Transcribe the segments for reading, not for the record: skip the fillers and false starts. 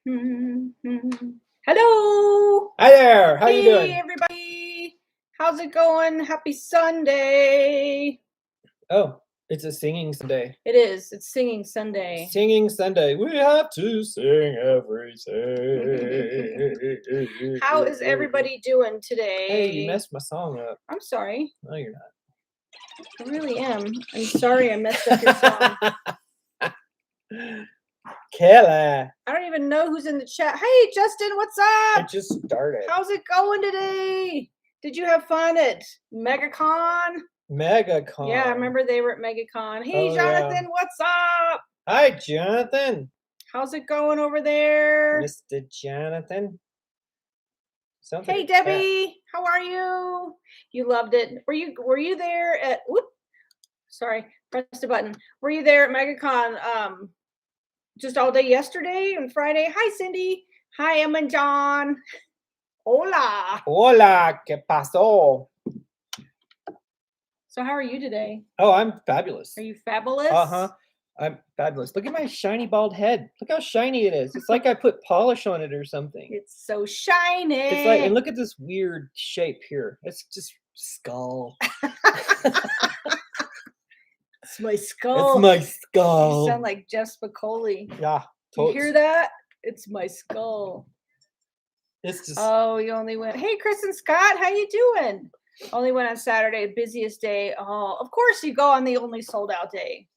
Hello. Hi there. How you doing? Hey, everybody. How's it going? Happy Sunday. Oh, it's a singing Sunday. It is. It's Singing Sunday. Singing Sunday. We have to sing everything. How is everybody doing today? Hey, you messed my song up. I'm sorry. No, you're not. I really am. I'm sorry I messed up your song. Kelly. I don't even know who's in the chat. Hey, Justin, what's up? It just started. How's it going today? Did you have fun at MegaCon? MegaCon. Yeah, I remember they were at MegaCon. Hey, Jonathan, what's up? Hi, Jonathan. How's it going over there? Mr. Jonathan. Hey, Debbie, how are you? You loved it. Were you there at? Whoop, sorry, pressed a button. Were you there at MegaCon? Just all day yesterday and Friday. Hi, Cindy. Hi, Emma and John. Hola. Hola, ¿qué pasó? So how are you today? Oh, I'm fabulous. Are you fabulous? Uh-huh. I'm fabulous. Look at my shiny bald head. Look how shiny it is. It's like I put polish on it or something. It's so shiny. It's like, and look at this weird shape here. It's just skull. It's my skull. It's my skull. You sound like Jeff Spicoli. Yeah. You hear that? It's my skull. It's just. Oh, you only went. Hey, Chris and Scott, how you doing? Only went on Saturday, busiest day. Oh, of course you go on the only sold out day,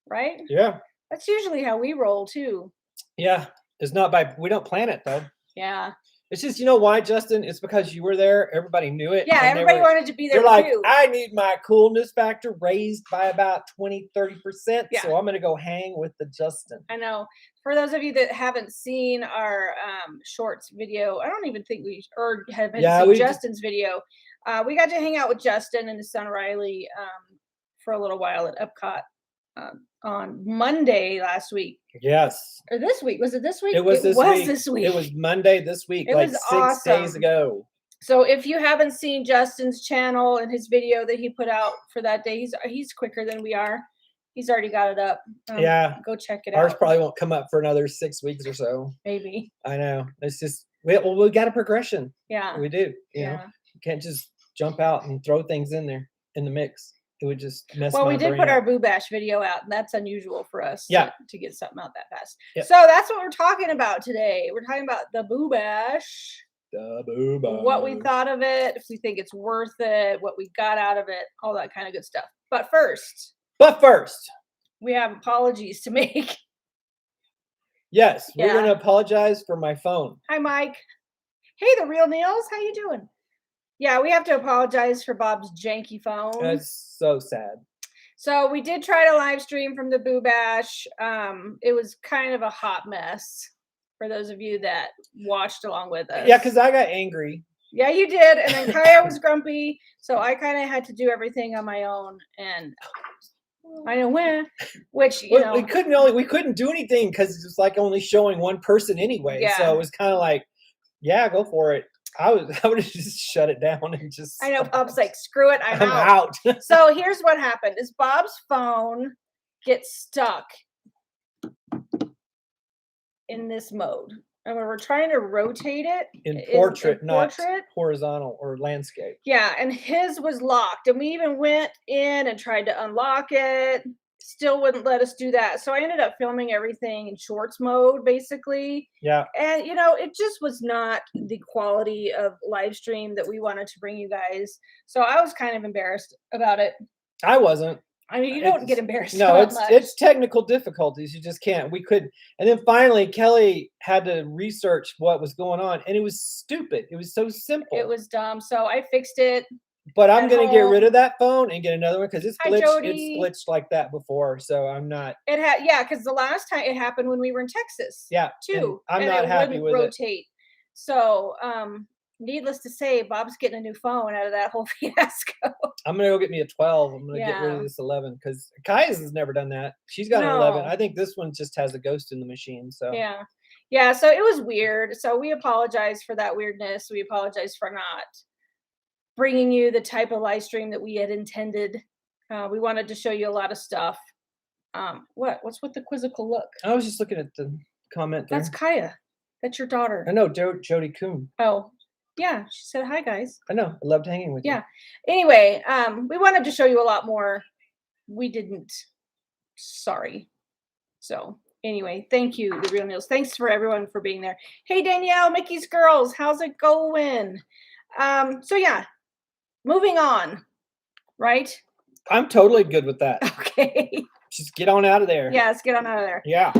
right? Yeah. That's usually how we roll too. Yeah. It's not we don't plan it though. Yeah. It's just, you know why, Justin? It's because you were there. Everybody knew it. Yeah, everybody wanted to be there. They're like, too. I need my coolness factor raised by about 20-30%. Yeah. So I'm going to go hang with the Justin. I know. For those of you that haven't seen our shorts video, I don't even think haven't seen Justin's video. We got to hang out with Justin and his son Riley for a little while at Epcot on Monday last week. Yes. Or this week. Was it this week? It was this week. It was Monday this week. It like was 6 awesome. days ago. So if you haven't seen Justin's channel and his video that he put out for that day, he's quicker than we are. He's already got it up. Yeah. Go check it out. Ours probably won't come up for another 6 weeks or so. Maybe. I know. It's just, we got a progression. Yeah. We do. You know, you can't just jump out and throw things in there in the mix. It would just mess my brain up. Well, we did put our Boo Bash video out, and that's unusual for us to get something out that fast. Yep. So that's what we're talking about today. We're talking about the Boo Bash. The Boo Bash. What we thought of it, if we think it's worth it, what we got out of it, all that kind of good stuff. But first, we have apologies to make. Yes, we're going to apologize for my phone. Hi, Mike. Hey, the real Niels. How you doing? Yeah, we have to apologize for Bob's janky phone. That's so sad. So we did try to live stream from the Boo Bash. It was kind of a hot mess for those of you that watched along with us. Yeah, because I got angry. Yeah, you did. And then Kaya was grumpy. So I kind of had to do everything on my own. And I know when, which, you know. We couldn't do anything because it was like only showing one person anyway. Yeah. So it was kind of like, yeah, go for it. I would have just shut it down and just. I know Bob's like, screw it, I'm out. So here's what happened: is Bob's phone gets stuck in this mode, and when we're trying to rotate it in portrait, not horizontal or landscape. Yeah, and his was locked, and we even went in and tried to unlock it. Still wouldn't let us do that. So I ended up filming everything in shorts mode, basically. Yeah. And, you know, it just was not the quality of live stream that we wanted to bring you guys. So I was kind of embarrassed about it. I wasn't. I mean, you don't get embarrassed. No, it's technical difficulties. You just can't. We couldn't. And then finally, Kelly had to research what was going on. And it was stupid. It was so simple. It was dumb. So I fixed it. But I'm going to get rid of that phone and get another one because it's glitched. Jody. It's glitched like that before, so I'm not. Yeah, because the last time it happened when we were in Texas. Yeah, too. I'm not happy with it. So, needless to say, Bob's getting a new phone out of that whole fiasco. I'm going to go get me a 12. I'm going to get rid of this 11 because Kaya's has never done that. She's got an 11. I think this one just has a ghost in the machine. So yeah. So it was weird. So we apologize for that weirdness. We apologize for not bringing you the type of live stream that we had intended. We wanted to show you a lot of stuff. What's with the quizzical look? I was just looking at the comment there. That's Kaya. That's your daughter. I know, Jody Kuhn. Oh, yeah. She said hi, guys. I know. I loved hanging with you. Yeah. Anyway, we wanted to show you a lot more. We didn't. Sorry. So anyway, thank you, The Real Meals. Thanks for everyone for being there. Hey, Danielle, Mickey's Girls. How's it going? So yeah, moving on. Right? I'm totally good with that. Okay. Just get on out of there. Yeah, let's get on out of there. Yeah.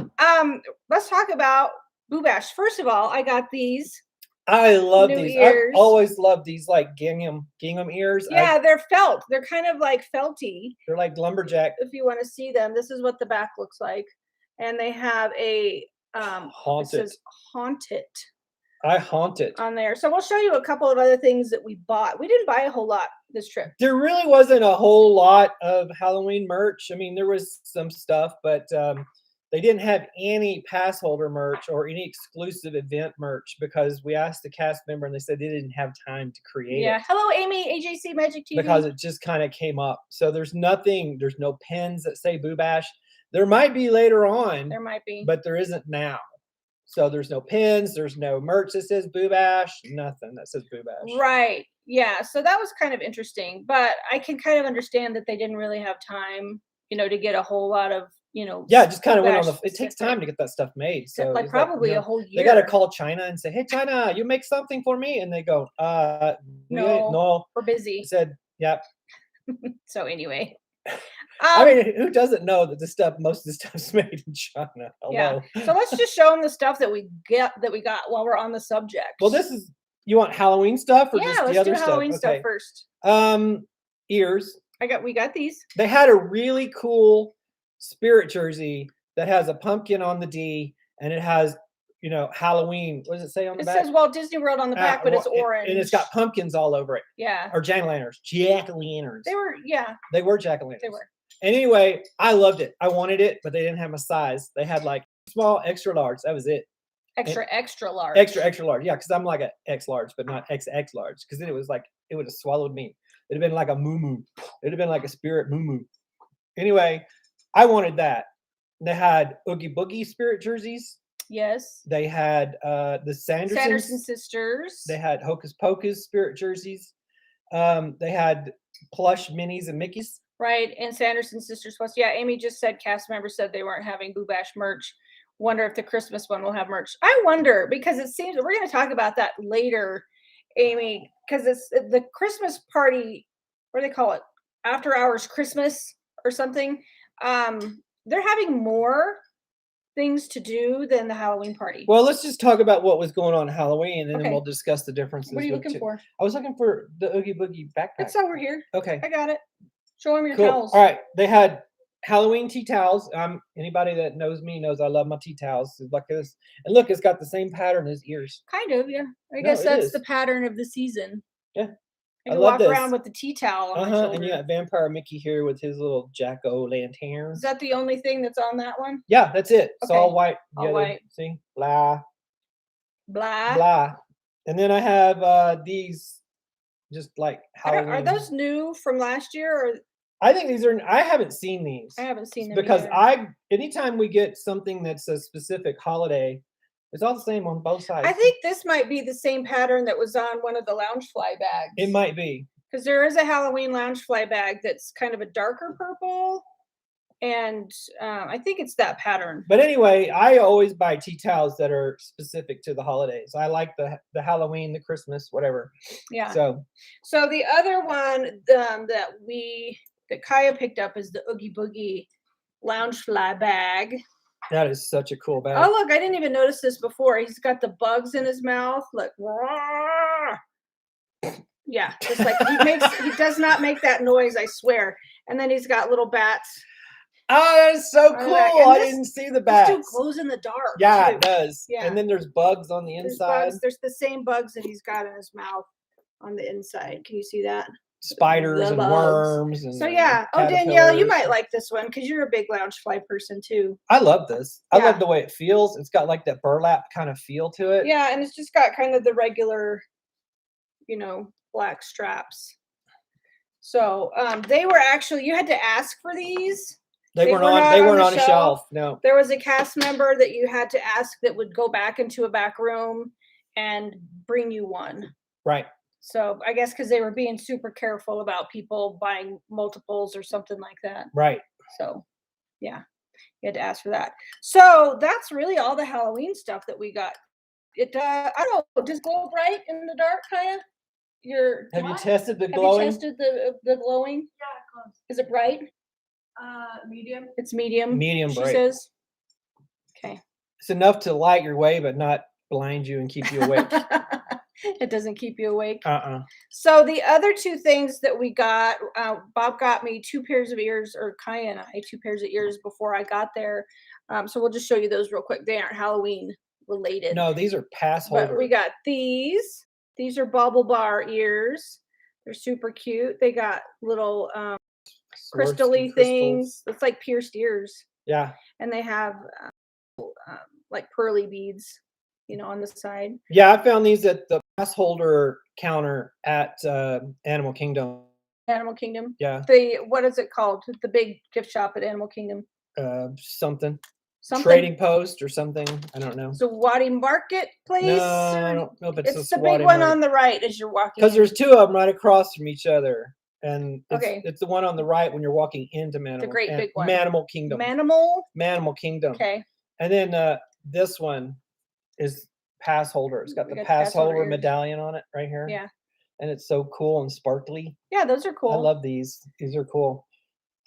Let's talk about Boo Bash. First of all, I got these. I love these. Ears. I've always loved these like gingham ears. Yeah, they're felt. They're kind of like felty. They're like lumberjack. If you want to see them, this is what the back looks like. And they have a haunted. It says haunted. I haunted on there. So we'll show you a couple of other things that we bought. We didn't buy a whole lot this trip. There really wasn't a whole lot of Halloween merch. I mean, there was some stuff, but they didn't have any pass holder merch or any exclusive event merch because we asked the cast member and they said they didn't have time to create it. Hello, Amy, AJC Magic TV. Because it just kind of came up. So there's nothing, there's no pins that say Boo Bash. There might be later on. There might be. But there isn't now. So there's no pins, there's no merch that says Boo Bash, nothing that says Boo Bash. Right. Yeah. So that was kind of interesting. But I can kind of understand that they didn't really have time, to get a whole lot of, Yeah, it just kind of went on the. It takes time to get that stuff made. So like probably a whole year. They got to call China and say, "Hey, China, you make something for me," and they go, no, we're busy." I said, "Yep." So anyway. I mean, who doesn't know that most of the stuff's made in China? Hello. Yeah. So let's just show them the stuff that we got while we're on the subject. Well, you want Halloween stuff or just the other stuff? Halloween stuff first. Ears. We got these. They had a really cool spirit jersey that has a pumpkin on the D and it has, Halloween. What does it say on the back? It says Walt Disney World on the back, but it's orange. And it's got pumpkins all over it. Yeah. Or jack-o'-lanterns. Jack-o'-lanterns. They were jack-o'-lanterns. They were. And anyway, I loved it. I wanted it, but they didn't have my size. They had like small, extra large. That was it. Extra large. Extra large. Yeah, because I'm like an X large, but not XX large. Because then it was like, it would have swallowed me. It'd have been like a moo-moo. It'd have been like a spirit moo-moo. Anyway, I wanted that. They had Oogie Boogie spirit jerseys. Yes. They had the Sanderson sisters. They had Hocus Pocus spirit jerseys. They had plush Minnies and Mickeys. Right, and Sanderson sisters was. Yeah, Amy just said cast members said they weren't having Boo Bash merch. Wonder if the Christmas one will have merch. I wonder because it seems we're going to talk about that later, Amy, because it's the Christmas party. What do they call it? After hours Christmas or something. They're having more things to do than the Halloween party. Well, let's just talk about what was going on Halloween, and then we'll discuss the differences. What are you looking for? I was looking for the Oogie Boogie backpack. It's over here. Okay. I got it. Show them your towels. All right. They had Halloween tea towels. Anybody that knows me knows I love my tea towels. It's like this. And look, it's got the same pattern as ears. Kind of, yeah. I guess that's the pattern of the season. Yeah. You can walk around with the tea towel on my shoulder. And you got Vampire Mickey here with his little jack-o'-lantern. Is that the only thing that's on that one? Yeah, that's it. It's all white. All white. See? Blah. Blah. Blah. And then I have these just like Halloween. Are those new from last year? Or I think these are. I haven't seen these. I haven't seen them because either. anytime we get something that's a specific holiday, it's all the same on both sides. I think this might be the same pattern that was on one of the Loungefly bags. It might be. Because there is a Halloween Loungefly bag that's kind of a darker purple. And I think it's that pattern. But anyway, I always buy tea towels that are specific to the holidays. I like the Halloween, the Christmas, whatever. Yeah. So the other one that Kaya picked up is the Oogie Boogie Loungefly bag. That is such a cool bag. Oh, look, I didn't even notice this before. He's got the bugs in his mouth. Look. Yeah, just like he does not make that noise, I swear. And then he's got little bats. Oh, that is so cool. I didn't see the bats. This dude glows in the dark. Yeah, it does. Yeah. And then there's bugs on the inside. There's the same bugs that he's got in his mouth on the inside. Can you see that? Spiders and worms. And Danielle, you might like this one because you're a big Loungefly person too. I love this. I love the way it feels. It's got like that burlap kind of feel to it. Yeah, and it's just got kind of the regular, black straps. So they were actually, you had to ask for these. They weren't on a shelf. No. There was a cast member that you had to ask that would go back into a back room and bring you one. Right. So I guess because they were being super careful about people buying multiples or something like that. Right. So, yeah, you had to ask for that. So that's really all the Halloween stuff that we got. It I don't know. Does glow bright in the dark, Kaya? Have you tested the glowing? Have you tested the glowing? Yeah, close. Is it bright? Medium. It's medium. Medium she bright. says. Okay. It's enough to light your way, but not blind you and keep you awake. It doesn't keep you awake. So the other two things that we got, Bob got me 2 pairs of ears, or Kaya and I 2 pairs of ears before I got there. So we'll just show you those real quick. They aren't Halloween related. No, these are pass holders. But we got these. These are bubble bar ears. They're super cute. They got little crystal-y things. It's like pierced ears. Yeah. And they have like pearly beads, on the side. Yeah, I found these at the pass holder counter at Animal Kingdom. Animal Kingdom? Yeah. What is it called? The big gift shop at Animal Kingdom. Something. Something. Trading Post or something. I don't know. Sawadi Marketplace? No, I don't know if it's the big one on the right as you're walking. Because there's 2 of them right across from each other. And okay. It's the one on the right when you're walking into The great big one. Manimal Kingdom. Manimal Kingdom. Okay. And then this one is pass holder. It's got the pass holder medallion on it right here. Yeah. And it's so cool and sparkly. Yeah, those are cool. I love these. These are cool.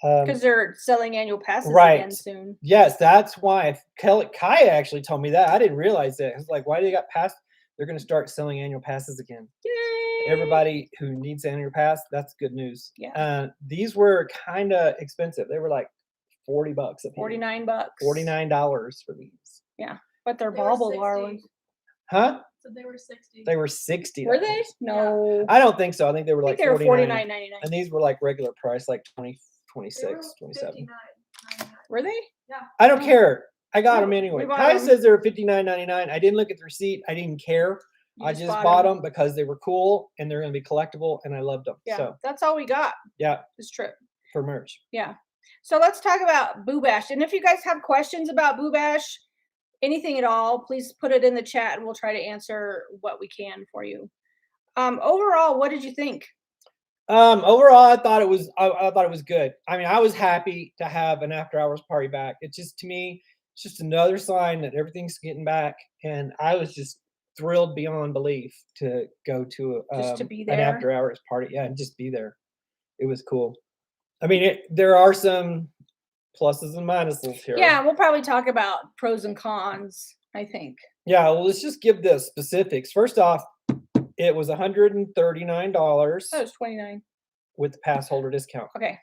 Because they're selling annual passes again soon. Yes, that's why. Kaya actually told me that. I didn't realize that. I was like, why do they got pass? They're going to start selling annual passes again. Yay! Everybody who needs annual pass, that's good news. Yeah. These were kind of expensive. They were like $40 a piece. $49. $49 for these. Yeah, but they're bobble bar ones. Huh? So they were 60. They were 60. Were they? No. I don't think so. I think they were like $49.99. And these were like regular price, like 20, 26, 27. Were they? Yeah. I don't care. I got them anyway. Kai them. says they were $59.99. I didn't look at the receipt. I didn't care. I just bought them because they were cool and they're going to be collectible and I loved them. Yeah, so that's all we got. Yeah. This trip. For merch. Yeah. So let's talk about Boo Bash. And if you guys have questions about Boo Bash, anything at all, please put it in the chat and we'll try to answer what we can for you. Overall, what did you think? Overall, I thought it was good. I mean, I was happy to have an after hours party back. It's just, to me, it's just another sign that everything's getting back. And I was just thrilled beyond belief to go to just to be there. An after hours party. Yeah, and just be there. It was cool. I mean, there are some pluses and minuses here. Yeah, we'll probably talk about pros and cons, I think. Yeah, well, let's just give the specifics. First off, it was $139. Oh, it was $29 with the pass holder discount. Okay.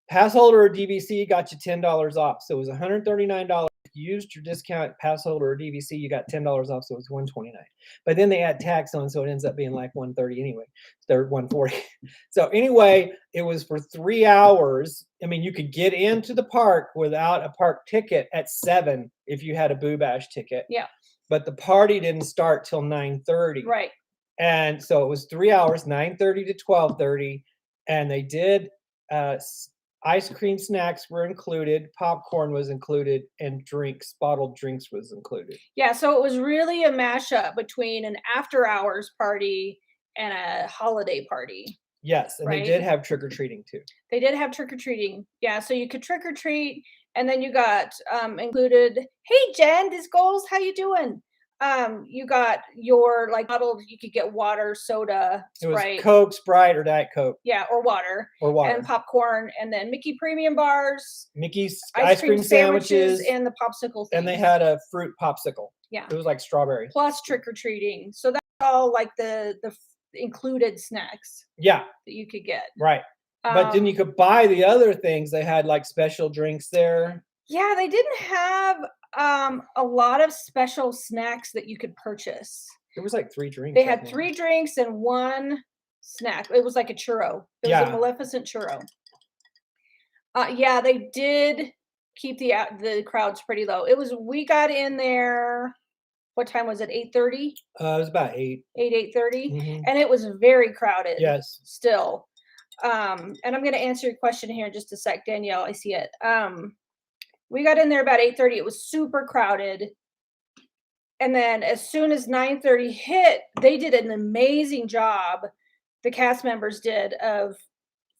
Pass holder or DVC got you $10 off. So it was $139. If you used your discount pass holder or DVC, you got $10 off. So it was $129. But then they add tax on, so it ends up being like $130 anyway. They're $140. So anyway, it was for 3 hours. I mean, you could get into the park without a park ticket at 7 if you had a Boo Bash ticket. Yeah. But the party didn't start till 9:30. Right. And so it was 3 hours, 9:30 to 12:30, and they did ice cream snacks were included, popcorn was included, and bottled drinks was included. Yeah, so it was really a mashup between an after hours party and a holiday party. Yes, and they did have trick or treating too. They did have trick or treating. Yeah, so you could trick or treat, and then you got included. Hey Jen, this goals, how you doing? You got your bottled. You could get water, soda, Sprite. It was Coke, Sprite, or Diet Coke. Yeah, or water. And popcorn, and then Mickey premium bars. Mickey's ice cream sandwiches, and the popsicle thing. And they had a fruit popsicle. Yeah, it was like strawberry. Plus trick or treating. So that's all like the included snacks. Yeah, that you could get. Right, but then you could buy the other things. They had like special drinks there. Yeah, they didn't have a lot of special snacks that you could purchase. There was like 3 drinks. They had 3 drinks and 1 snack. It was like a churro. It was a Maleficent churro. Yeah, they did keep the crowds pretty low. We got in there. What time was it? 8:30? It was about 8. 8:30, and it was very crowded. Yes. Still. And I'm going to answer your question here in just a sec, Danielle. I see it. We got in there about 8:30. It was super crowded. And then as soon as 9:30 hit, they did an amazing job. The cast members did of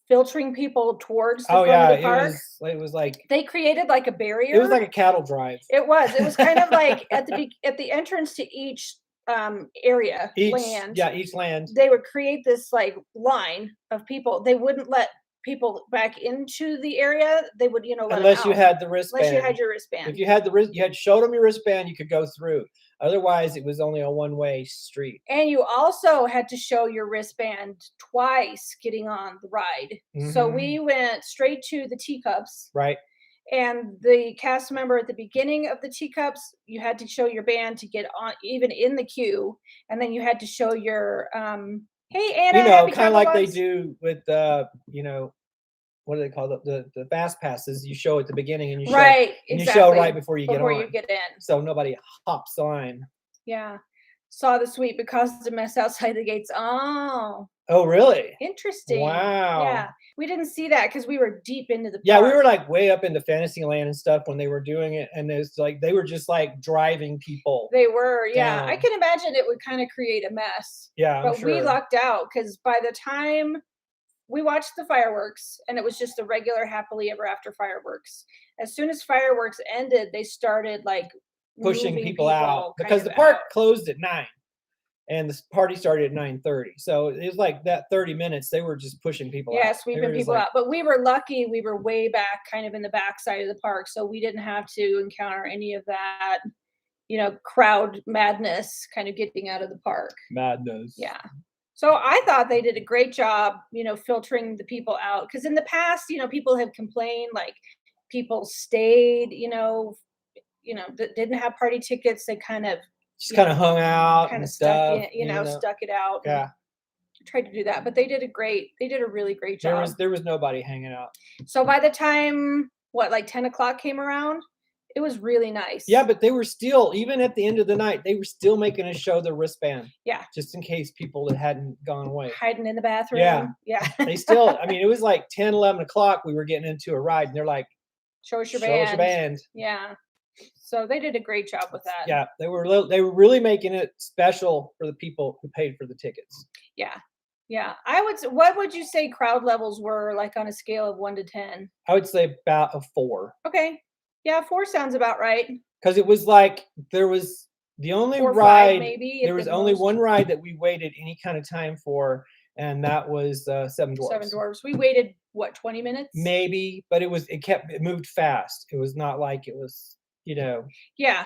filtering people towards the front of the park. It was like they created like a barrier. It was like a cattle drive. It was kind of like at the entrance to each area, land. Yeah, each land. They would create this like line of people. They wouldn't let people back into the area. They would, let unless them you out. had the wristband. Unless you had your wristband. If you had you had showed them your wristband, you could go through. Otherwise, it was only a one-way street. And you also had to show your wristband twice getting on the ride. Mm-hmm. So we went straight to the teacups. Right. And the cast member at the beginning of the teacups, you had to show your band to get on, even in the queue. And then you had to show your, hey, Anna. Kind of like they do with, what do they call the fast passes? You show at the beginning and you show, right, and exactly. you show right before you get in. So nobody hops on. Yeah. Saw the suite because of the mess outside the gates. Oh, really? Interesting. Wow. Yeah. We didn't see that because we were deep into the park. Yeah, we were like way up into Fantasyland and stuff when they were doing it. And it's like they were just like driving people. They were, yeah. down. I can imagine it would kind of create a mess. Yeah. But we lucked out because by the time we watched the fireworks, and it was just the regular happily ever after fireworks. As soon as fireworks ended, they started like pushing people out because the park closed at 9 and the party started at 9:30. So it was like that 30 minutes they were just pushing people out. Yeah, sweeping people out. But we were lucky. We were way back kind of in the back side of the park. So we didn't have to encounter any of that, crowd madness kind of getting out of the park. Madness. Yeah. So I thought they did a great job, filtering the people out. Because in the past, people have complained like people stayed, that didn't have party tickets. They kind of just kind of hung out, kind of stuff, stuck it out. Yeah, tried to do that, but they did a really great job. There was nobody hanging out. So by the time 10 o'clock came around, it was really nice. Yeah, but they were still, even at the end of the night, they were still making us show the wristband. Yeah. Just in case people that hadn't gone away. Hiding in the bathroom. Yeah. Yeah. They still, it was like 10, 11 o'clock, we were getting into a ride, and they're like, show us your band. Yeah. So they did a great job with that. Yeah. They were really making it special for the people who paid for the tickets. Yeah. Yeah. What would you say crowd levels were like on a scale of 1 to 10? I would say about a 4. Okay. Yeah, 4 sounds about right. Because it was like there was the only 4 or ride. 5 maybe. There was only one ride that we waited any kind of time for, and that was Seven Dwarfs. Seven Dwarfs. We waited 20 minutes? Maybe, but it moved fast. It was not like it was, Yeah.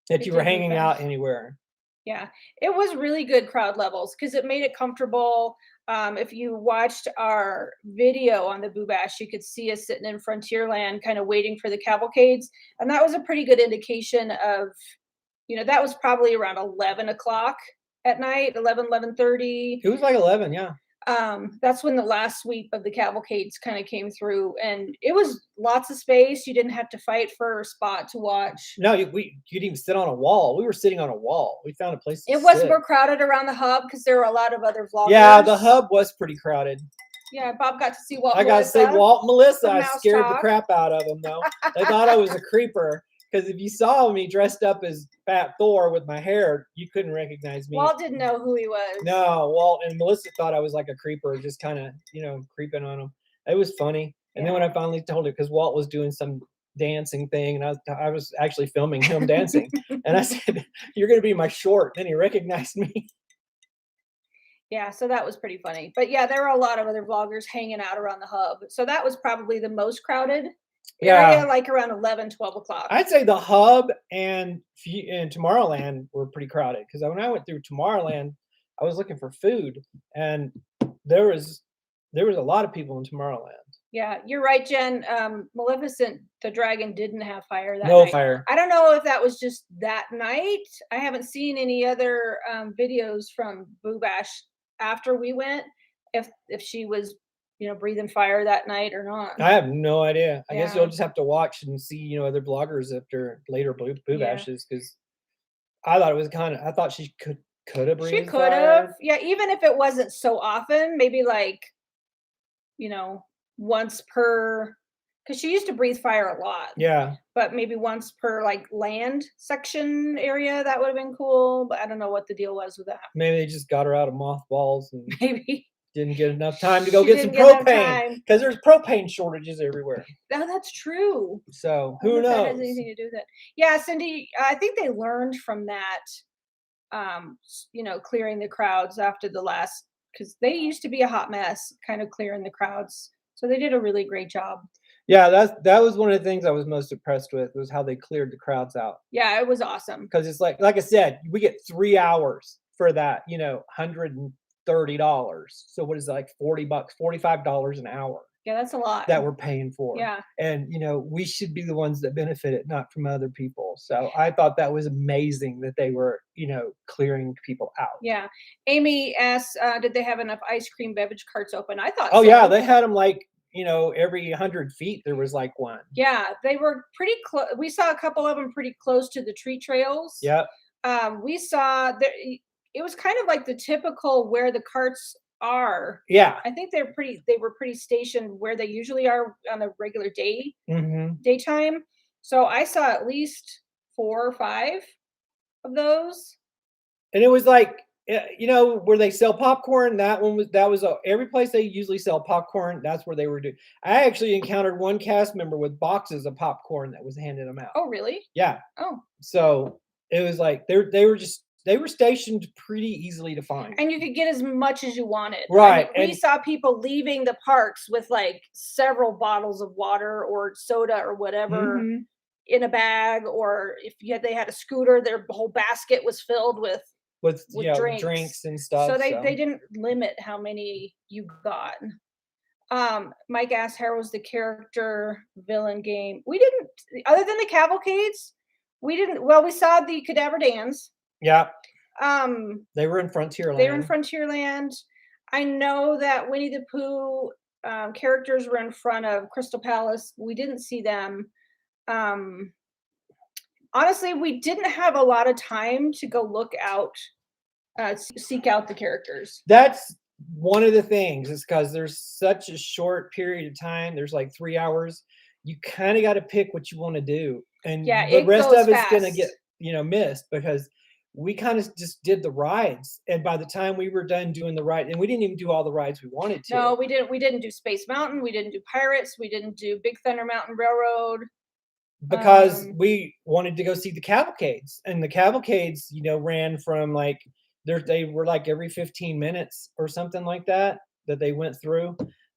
That you were hanging out anywhere. Yeah, it was really good crowd levels because it made it comfortable. If you watched our video on the Boo Bash, you could see us sitting in Frontierland kind of waiting for the cavalcades. And that was a pretty good indication of, that was probably around 11 o'clock at night, 11:30. It was like 11, yeah. That's when the last sweep of the cavalcades kind of came through, and it was lots of space. You didn't have to fight for a spot to watch. No, you didn't even sit on a wall. We were sitting on a wall. We found a place to sit. It was more crowded around the hub because there were a lot of other vloggers. Yeah, the hub was pretty crowded. Yeah, Bob got to see Walt. I got to say Walt and Melissa. I scared the crap out of them though. They thought I was a creeper. Because if you saw me dressed up as Fat Thor with my hair, you couldn't recognize me. Walt didn't know who he was. No, Walt and Melissa thought I was like a creeper, just kind of, creeping on them. It was funny. And then when I finally told her, because Walt was doing some dancing thing, and I was actually filming him dancing. And I said, "You're going to be my short." Then he recognized me. Yeah, so that was pretty funny. But yeah, there were a lot of other vloggers hanging out around the hub. So that was probably the most crowded area, like around 11, 12 o'clock. I'd say the hub and Tomorrowland were pretty crowded because when I went through Tomorrowland, I was looking for food, and there was a lot of people in Tomorrowland. Yeah, you're right, Jen. Maleficent the Dragon didn't have fire that night. No fire. I don't know if that was just that night. I haven't seen any other videos from Boo Bash after we went, if she was breathing fire that night or not. I have no idea. I guess you'll just have to watch and see, other bloggers after later Boo Bashes, because I thought it was I thought she could have breathed. She could have. Yeah, even if it wasn't so often, maybe like once per, because she used to breathe fire a lot. Yeah. But maybe once per like land section area, that would have been cool. But I don't know what the deal was with that. Maybe they just got her out of mothballs and Maybe didn't get enough time to go She get some didn't get enough propane time. because there's propane shortages everywhere. Oh, that's true. So I wonder who if that knows? has anything to do with it. Yeah, Cindy, I think they learned from that. Clearing the crowds after the last, because they used to be a hot mess, kind of clearing the crowds. So they did a really great job. Yeah, that was one of the things I was most impressed with, was how they cleared the crowds out. Yeah, it was awesome. Because it's like I said, we get 3 hours for that, $130. So what is it, like $40, $45 an hour? Yeah, that's a lot that we're paying for. Yeah. And we should be the ones that benefit it, not from other people. So I thought that was amazing that they were, clearing people out. Yeah. Amy asked, did they have enough ice cream beverage carts open? I thought Oh so. yeah, they had them like, every 100 feet there was like one. Yeah, they were pretty close. We saw a couple of them pretty close to the tree trails. Yeah. We saw that it was kind of like the typical where the carts are. Yeah. I think they were pretty stationed where they usually are on a regular day, Mm-hmm. daytime. So I saw at least 4 or 5 of those. And it was like, where they sell popcorn, that was every place they usually sell popcorn, that's where they were doing. I actually encountered one cast member with boxes of popcorn that was handing them out. Oh, really? Yeah. Oh. So it was like they were stationed pretty easily to find. And you could get as much as you wanted. Right. We saw people leaving the parks with like several bottles of water or soda or whatever in a bag, or if they had a scooter, their whole basket was filled with drinks and stuff. So they didn't limit how many you got. Mike asked, how was the character villain game? We didn't, other than the cavalcades, we saw the cadaver dance. Yeah. They were in Frontierland. I know that Winnie the Pooh characters were in front of Crystal Palace. We didn't see them. Honestly, we didn't have a lot of time to go look out, seek out the characters. That's one of the things, is because there's such a short period of time. There's like 3 hours. You kind of got to pick what you want to do, and the rest of it's going to get missed, because we kind of just did the rides, and by the time we were done doing the ride, and we didn't even do all the rides we wanted to. No, we didn't do Space Mountain. We didn't do Pirates. We didn't do Big Thunder Mountain Railroad. Because we wanted to go see the cavalcades, and the cavalcades, ran from like they were like every 15 minutes or something like that they went through,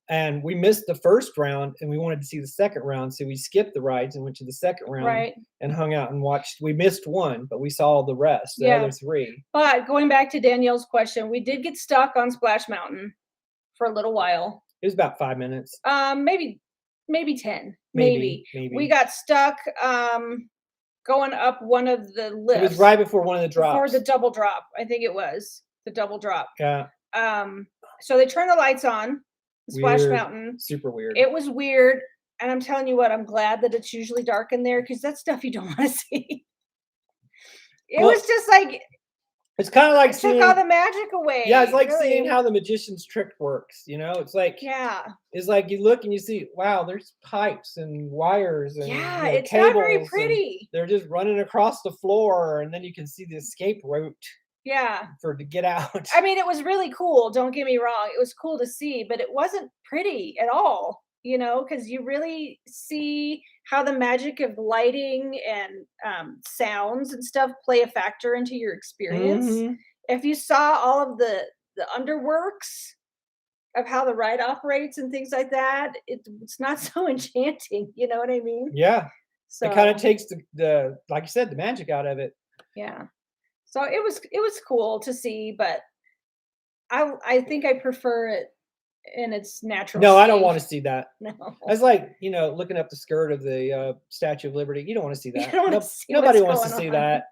and we missed the first round, and we wanted to see the second round, so we skipped the rides and went to the second round and hung out and watched. We missed one, but we saw the rest, the other 3. But going back to Danielle's question, we did get stuck on Splash Mountain for a little while. It was about 5 minutes. Maybe 10. Maybe. We got stuck going up one of the lifts. It was right before one of the drops. Before the double drop. I think it was the double drop. Yeah. So they turned the lights on. Splash Mountain. Super weird. It was weird. And I'm telling you what, I'm glad that it's usually dark in there, because that's stuff you don't want to see. It was just like, it's kind of like took all the magic away. Yeah, it's like seeing how the magician's trick works. It's like, it's like you look and you see, wow, there's pipes and wires and it's cables, not very pretty. They're just running across the floor, and then you can see the escape route. Yeah. To get out. I mean, it was really cool. Don't get me wrong. It was cool to see, but it wasn't pretty at all. Because you really see how the magic of lighting and sounds and stuff play a factor into your experience. If you saw all of the underworks of how the ride operates and things like that, it's not so enchanting. You know what I mean? Yeah. So it kind of takes the like you said, the magic out of it. Yeah. So it was cool to see, but I think I prefer it in its natural No, state. I don't want to see that. No. It's like, looking up the skirt of the Statue of Liberty. You don't want to see that. Nobody wants to see that,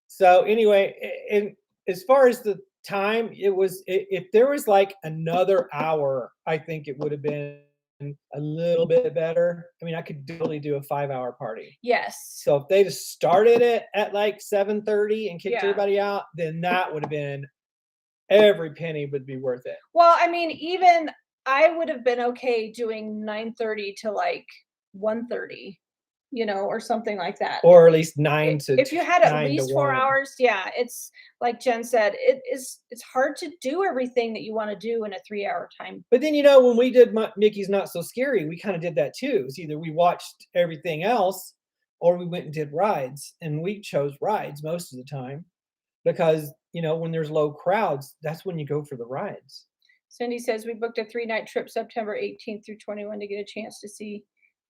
So anyway, and as far as the time, if there was like another hour, I think it would have been a little bit better. I mean, I could totally do a 5-hour party. Yes. So if they just started it at like 7:30 and kicked everybody out, then that would have been, every penny would be worth it. Well, I mean, even I would have been okay doing 9:30 to like 1:30, or something like that. Or at least 9 to If you had at 9 to least 4 1. hours, yeah, it's like Jen said, it's hard to do everything that you want to do in a 3-hour time. But then when we did Mickey's Not So Scary, we kind of did that too. It's either we watched everything else or we went and did rides, and we chose rides most of the time because when there's low crowds, that's when you go for the rides. Cindy says we booked a 3-night trip September 18th through 21 to get a chance to see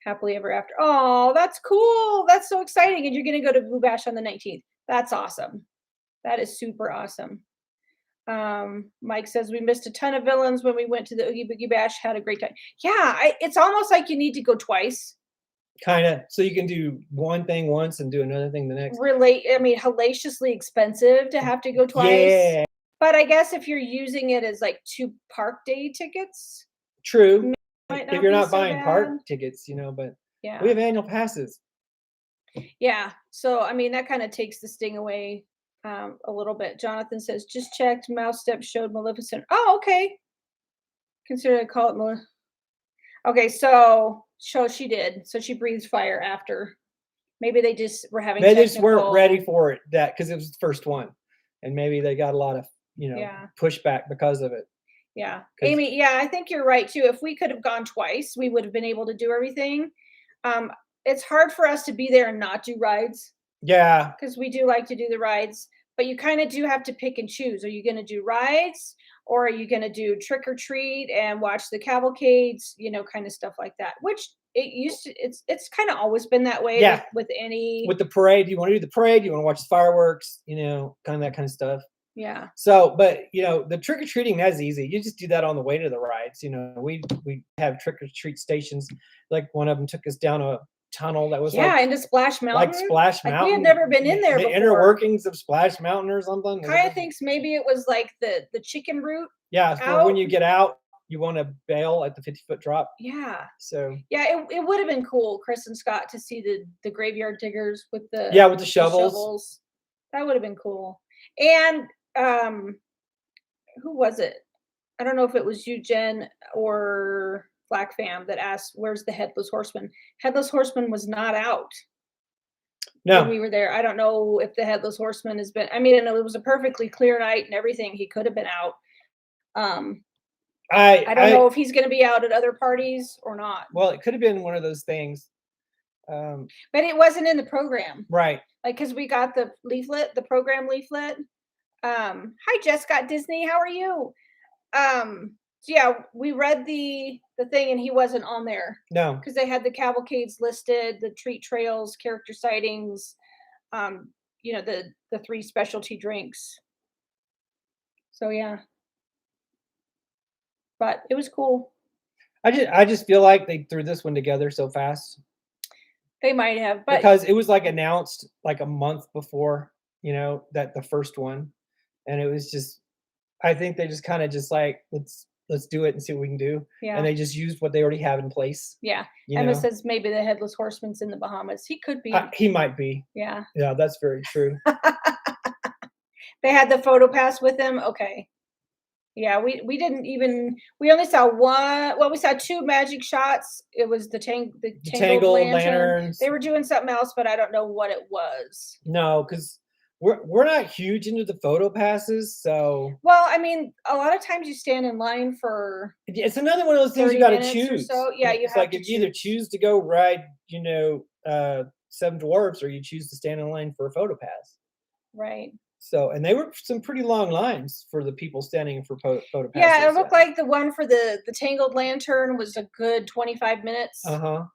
Happily Ever After. Oh, that's cool. That's so exciting. And you're going to go to Boo Bash on the 19th. That's awesome. That is super awesome. Mike says we missed a ton of villains when we went to the Oogie Boogie Bash. Had a great time. Yeah, it's almost like you need to go twice. Kind of. So you can do one thing once and do another thing the next. Hellaciously expensive to have to go twice. Yeah. But I guess if you're using it as like 2 park day tickets. True. If you're not buying park tickets, but yeah, we have annual passes. Yeah. So, that kind of takes the sting away a little bit. Jonathan says, just checked. Mouse Steps showed Maleficent. Oh, okay. Consider to call it Maleficent. Okay, so she did. So she breathed fire after. Maybe they just were having. They just weren't ready for it because it was the first one, and maybe they got a lot of pushback because of it. Yeah, Amy. Yeah, I think you're right too. If we could have gone twice, we would have been able to do everything. It's hard for us to be there and not do rides. Yeah, because we do like to do the rides, but you kind of do have to pick and choose. Are you going to do rides, or are you going to do trick or treat and watch the cavalcades? Kind of stuff like that. Which it's kind of always been that way. Yeah. With the parade. You want to do the parade? You want to watch the fireworks? Kind of that kind of stuff. Yeah. So, but the trick or treating, that's easy. You just do that on the way to the rides. We have trick or treat stations. Like one of them took us down a tunnel that was into Splash Mountain. Like Splash Mountain. We had never been in there the before. inner workings of Splash Mountain or something. Kind of thinks maybe it was like the chicken route. Yeah, for when you get out, you want to bail at the 50-foot drop. Yeah. So. Yeah, it would have been cool, Chris and Scott, to see the graveyard diggers with the with the shovels. That would have been cool. And who was it? I don't know if it was you, Jen, or Black Fam that asked, where's the Headless Horseman? Headless Horseman was not out. No. When we were there. I don't know if the Headless Horseman has been, it was a perfectly clear night and everything. He could have been out. I don't know if he's going to be out at other parties or not. Well, it could have been one of those things. But it wasn't in the program. Right. Like, because we got the leaflet, the program leaflet. Hi, Jess Scott Disney. How are you? Yeah, we read the thing and he wasn't on there. No. Because they had the cavalcades listed, the treat trails, character sightings, the 3 specialty drinks. So yeah. But it was cool. I just feel like they threw this one together so fast. They might have, but because it was like announced like a month before, that the first one, and it was just, I think they just kind of just like let's do it and see what we can do. Yeah. And they just used what they already have in place. Yeah. Emma says maybe the Headless Horseman's in the Bahamas. He could be. He might be. Yeah. Yeah, that's very true. They had the photo pass with him. Okay. Yeah, we only saw one. Well, we saw 2 magic shots. It was the Tangled Lanterns. They were doing something else, but I don't know what it was. No, because we're not huge into the photo passes, so. Well, a lot of times you stand in line for. It's another one of those things you got to choose. So yeah, you have like if you either choose to go ride, 7 Dwarfs, or you choose to stand in line for a photo pass. Right. So, and they were some pretty long lines for the people standing for photo passes. Yeah, it looked like the one for the Tangled Lantern was a good 25 minutes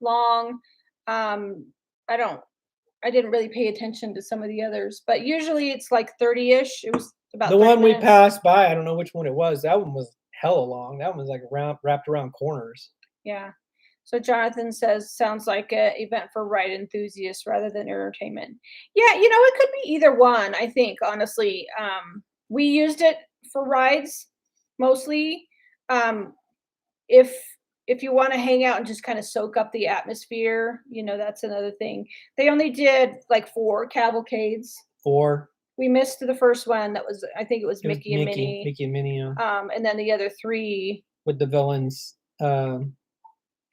long. I didn't really pay attention to some of the others, but usually it's like 30-ish. It was about the one minutes. We passed by. I don't know which one it was. That one was hella long. That one was like wrapped around corners. Yeah. So Jonathan says, sounds like an event for ride enthusiasts rather than entertainment. Yeah, it could be either one, I think, honestly. We used it for rides mostly. If you want to hang out and just kind of soak up the atmosphere, that's another thing. They only did like 4 cavalcades. 4. We missed the first one. That was, I think it was Mickey and Minnie. Mickey and Minnie. And then the other 3 with the villains. And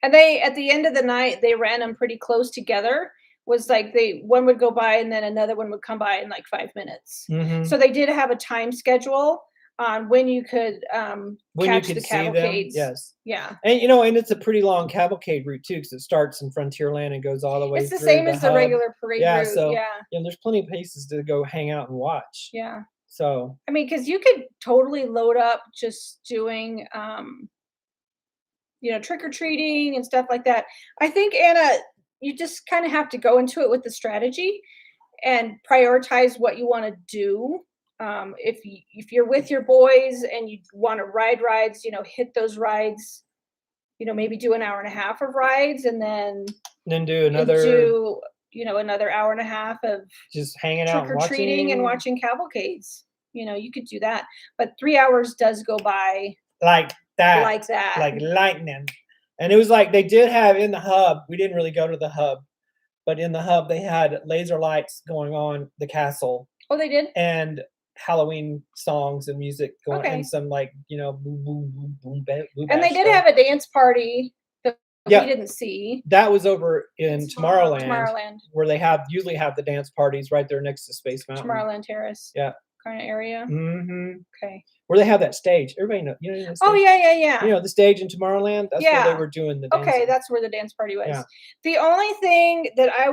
they, at the end of the night, they ran them pretty close together. Was like one would go by and then another one would come by in like 5 minutes. So they did have a time schedule on when you could catch the cavalcades. Yes. Yeah. And and it's a pretty long cavalcade route too, because it starts in Frontierland and goes all the way. It's the through same as the hub. regular parade route. So yeah. There's plenty of places to go hang out and watch. Yeah. So I mean, because you could totally load up just doing trick-or-treating and stuff like that. I think, Anna, you just kind of have to go into it with the strategy and prioritize what you want to do. If you're with your boys and you want to ride rides, hit those rides, maybe do an hour and a half of rides and then do another hour and a half of just hanging out, trick-or-treating and watching cavalcades. You could do that, but 3 hours does go by like that, like lightning. And it was like they did have in the hub. We didn't really go to the hub, but in the hub they had laser lights going on the castle. Oh, they did? And Halloween songs and music going, Okay. and some like boom, boom, boom, boom. And they did have a dance party that we didn't see. That was over in Tomorrowland, where they usually have the dance parties right there next to Space Mountain. Tomorrowland Terrace. Yeah. Kind of area. Mm-hmm. Okay. Where they have that stage. Everybody know. Oh yeah. The stage in Tomorrowland. That's where they were doing the dancing. Okay, that's where the dance party was. Yeah. The only thing that I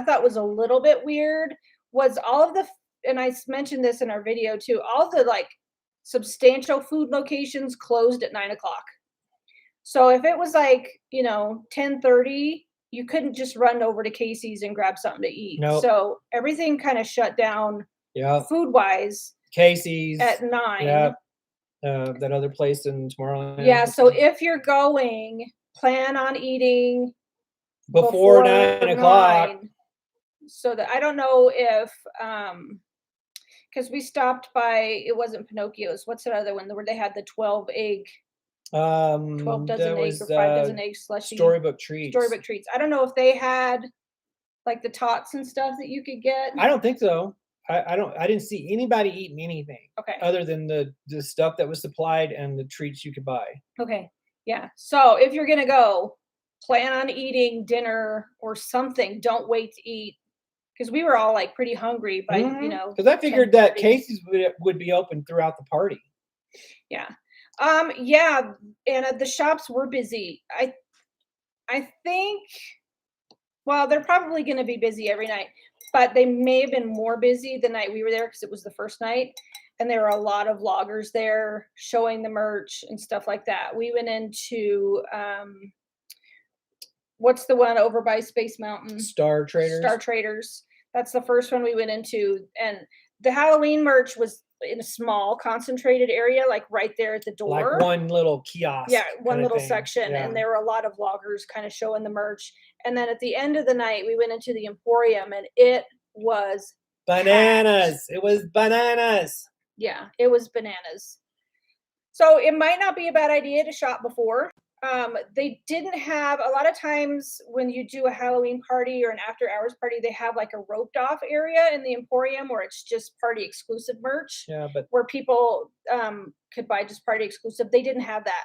thought was a little bit weird was all of the, and I mentioned this in our video too, all the like substantial food locations closed at 9:00. So if it was like 10:30, you couldn't just run over to Casey's and grab something to eat. Nope. So everything kind of shut down. Yeah. Food wise. Casey's at 9. Yeah. That other place in Tomorrowland. Yeah. So if you're going, plan on eating before 9:00. So that I don't know if because we stopped by, it wasn't Pinocchio's. What's that other one where they had the 12 egg? 12 dozen eggs or 5 dozen eggs slushy. Storybook Treats. I don't know if they had like the tots and stuff that you could get. I don't think so. I didn't see anybody eating anything. Okay. Other than the stuff that was supplied and the treats you could buy. Okay. Yeah. So if you're gonna go, plan on eating dinner or something. Don't wait to eat. Because we were all like pretty hungry by because I figured that Casey's would be open throughout the party. Yeah. Yeah, and the shops were busy. I think, well, they're probably going to be busy every night, but they may have been more busy the night we were there because it was the first night, and there were a lot of vloggers there showing the merch and stuff like that. We went into what's the one over by Space Mountain? Star Traders. That's the first one we went into, and the Halloween merch was in a small concentrated area, like right there at the door, like one little kiosk. Yeah, one little section. And there were a lot of vloggers kind of showing the merch. And then at the end of the night we went into the Emporium and it was bananas. packed. It was bananas. Yeah, it was bananas. So it might not be a bad idea to shop before. They didn't have, a lot of times when you do a Halloween party or an after hours party, they have like a roped off area in the Emporium where it's just party exclusive merch. Yeah, but where people could buy just party exclusive. They didn't have that.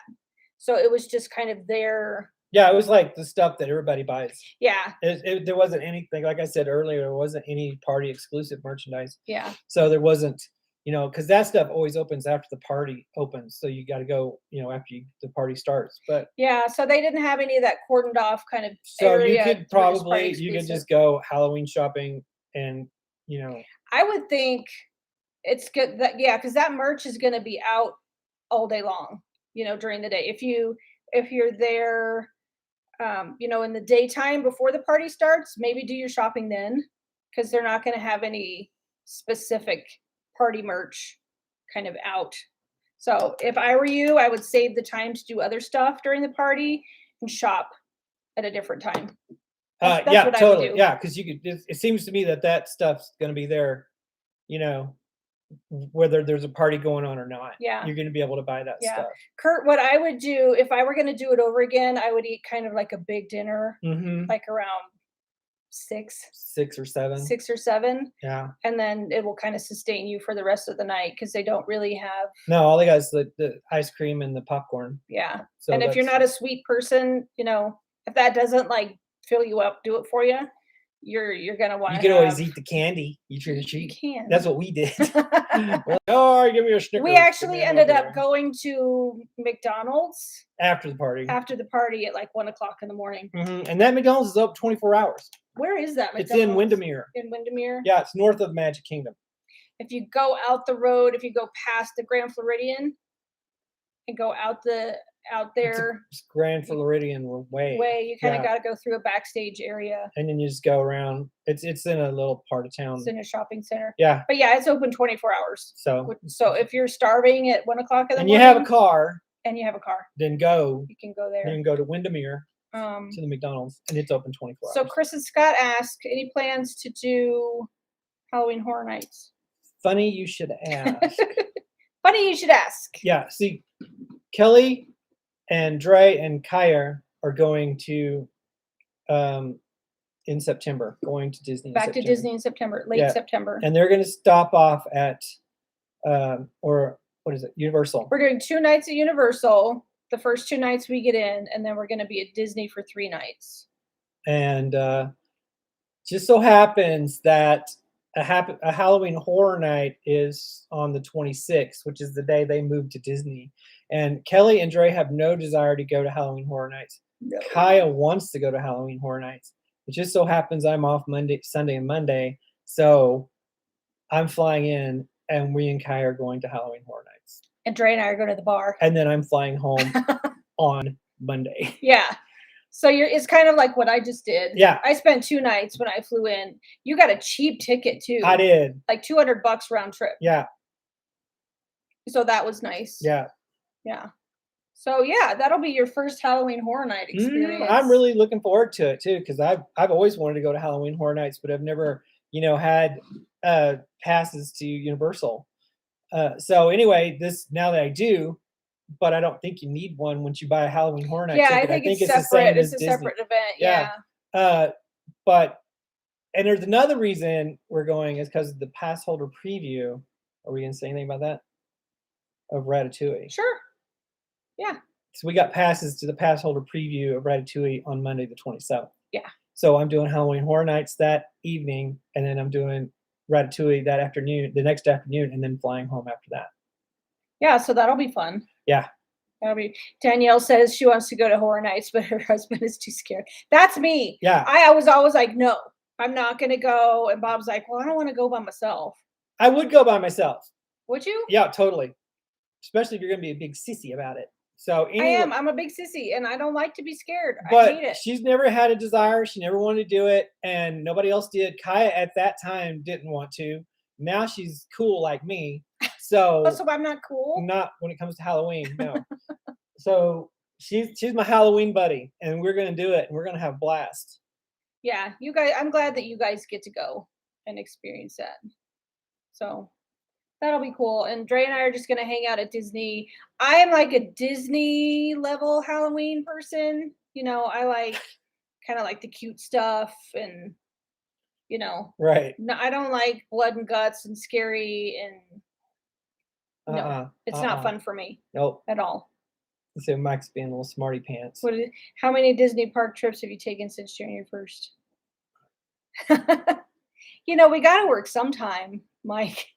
So it was just kind of their. Yeah, it was like the stuff that everybody buys. Yeah. There wasn't anything, like I said earlier, there wasn't any party exclusive merchandise. Yeah. So there wasn't, because that stuff always opens after the party opens. So you got to go, after the party starts. But yeah, so they didn't have any of that cordoned off kind of area. So you could just go Halloween shopping and, I would think it's good that, because that merch is going to be out all day long, during the day. If you're there, in the daytime before the party starts, maybe do your shopping then, because they're not going to have any specific party merch kind of out. So if I were you, I would save the time to do other stuff during the party and shop at a different time. That's yeah, totally. Yeah, because it seems to me that stuff's going to be there, whether there's a party going on or not. Yeah. You're going to be able to buy that stuff. Kurt, what I would do if I were going to do it over again, I would eat kind of like a big dinner, like around 6 or 7. 6 or 7. Yeah. And then it will kind of sustain you for the rest of the night because they don't really have. No, all they got is the ice cream and the popcorn. Yeah. So And if you're not a sweet person, if that doesn't like fill you up, do it for you, you're gonna want to. You can always eat the candy. You trick or treat. You can. That's what we did. We're like, oh, give me a Snickers. We actually ended up going to McDonald's after the party. After the party at like 1:00 in the morning. Mm-hmm. And that McDonald's is open 24 hours. Where is that McDonald's? It's in Windermere. In Windermere? Yeah, it's north of Magic Kingdom. If you go out the road, if you go past the Grand Floridian and go out there. It's Grand Floridian way. You kind of got to go through a backstage area. And then you just go around. It's in a little part of town. It's in a shopping center. Yeah. But yeah, it's open 24 hours. So if you're starving at 1:00 in the morning. And you have a car. Then you can go there. You can go to Windermere. To the McDonald's, and it's open 24 hours. So Chris and Scott ask, any plans to do Halloween Horror Nights? Funny you should ask. Funny you should ask. Yeah, see, Kelly and Dre and Kaya are going to in September, going to Disney. Back to Disney in September, late September. And they're going to stop off at or what is it, Universal. We're doing 2 nights at Universal. The first 2 nights we get in, and then we're going to be at Disney for 3 nights. And just so happens that a Halloween Horror Night is on the 26th, which is the day they moved to Disney. And Kelly and Dre have no desire to go to Halloween Horror Nights. No. Kaya wants to go to Halloween Horror Nights. It just so happens I'm off Sunday and Monday. So I'm flying in, and we and Kaya are going to Halloween Horror Nights. And Dre and I are going to the bar. And then I'm flying home on Monday. Yeah. So it's kind of like what I just did. Yeah. I spent 2 nights when I flew in. You got a cheap ticket too. I did. Like $200 round trip. Yeah. So that was nice. Yeah. Yeah. So yeah, that'll be your first Halloween Horror Night experience. I'm really looking forward to it too, because I've always wanted to go to Halloween Horror Nights, but I've never, had passes to Universal. So anyway, now that I do, but I don't think you need one once you buy a Halloween Horror Night ticket. I think it's separate. It's a separate event. Yeah. And there's another reason we're going is because of the pass holder preview. Are we going to say anything about that? Of Ratatouille. Sure. Yeah. So we got passes to the pass holder preview of Ratatouille on Monday the 27th. Yeah. So I'm doing Halloween Horror Nights that evening, and then I'm doing Ratatouille that afternoon, the next afternoon, and then flying home after that. Yeah, so that'll be fun. Yeah. Danielle says she wants to go to Horror Nights, but her husband is too scared. That's me. Yeah. I was always like, no, I'm not going to go. And Bob's like, well, I don't want to go by myself. I would go by myself. Would you? Yeah, totally. Especially if you're going to be a big sissy about it. So anyway, I am. I'm a big sissy, and I don't like to be scared. But I hate it. She's never had a desire. She never wanted to do it, and nobody else did. Kaya at that time didn't want to. Now she's cool like me. So, so I'm not cool? Not when it comes to Halloween, no. So she's my Halloween buddy, and we're going to do it, and we're going to have a blast. Yeah, you guys, I'm glad that you guys get to go and experience that. So that'll be cool. And Dre and I are just going to hang out at Disney. I am like a Disney level Halloween person. I kind of like the cute stuff and, Right. No, I don't like blood and guts and scary and no, it's not fun for me. Nope. At all. So Mike's being a little smarty pants. How many Disney park trips have you taken since January 1st? We got to work sometime, Mike.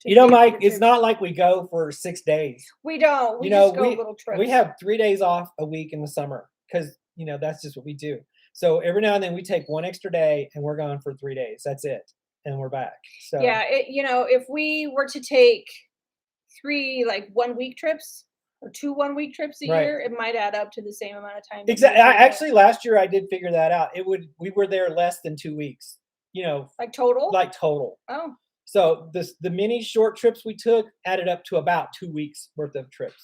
Mike, it's not like we go for 6 days. We don't. We just go little trips. We have 3 days off a week in the summer because, that's just what we do. So every now and then we take one extra day and we're gone for 3 days. That's it. And we're back. So yeah, if we were to take 3 1-week trips or 2 1-week trips a year, it might add up to the same amount of time. Exactly. Actually, last year I did figure that out. We were there less than 2 weeks. Like total? Like total. Oh. So the mini short trips we took added up to about 2 weeks worth of trips.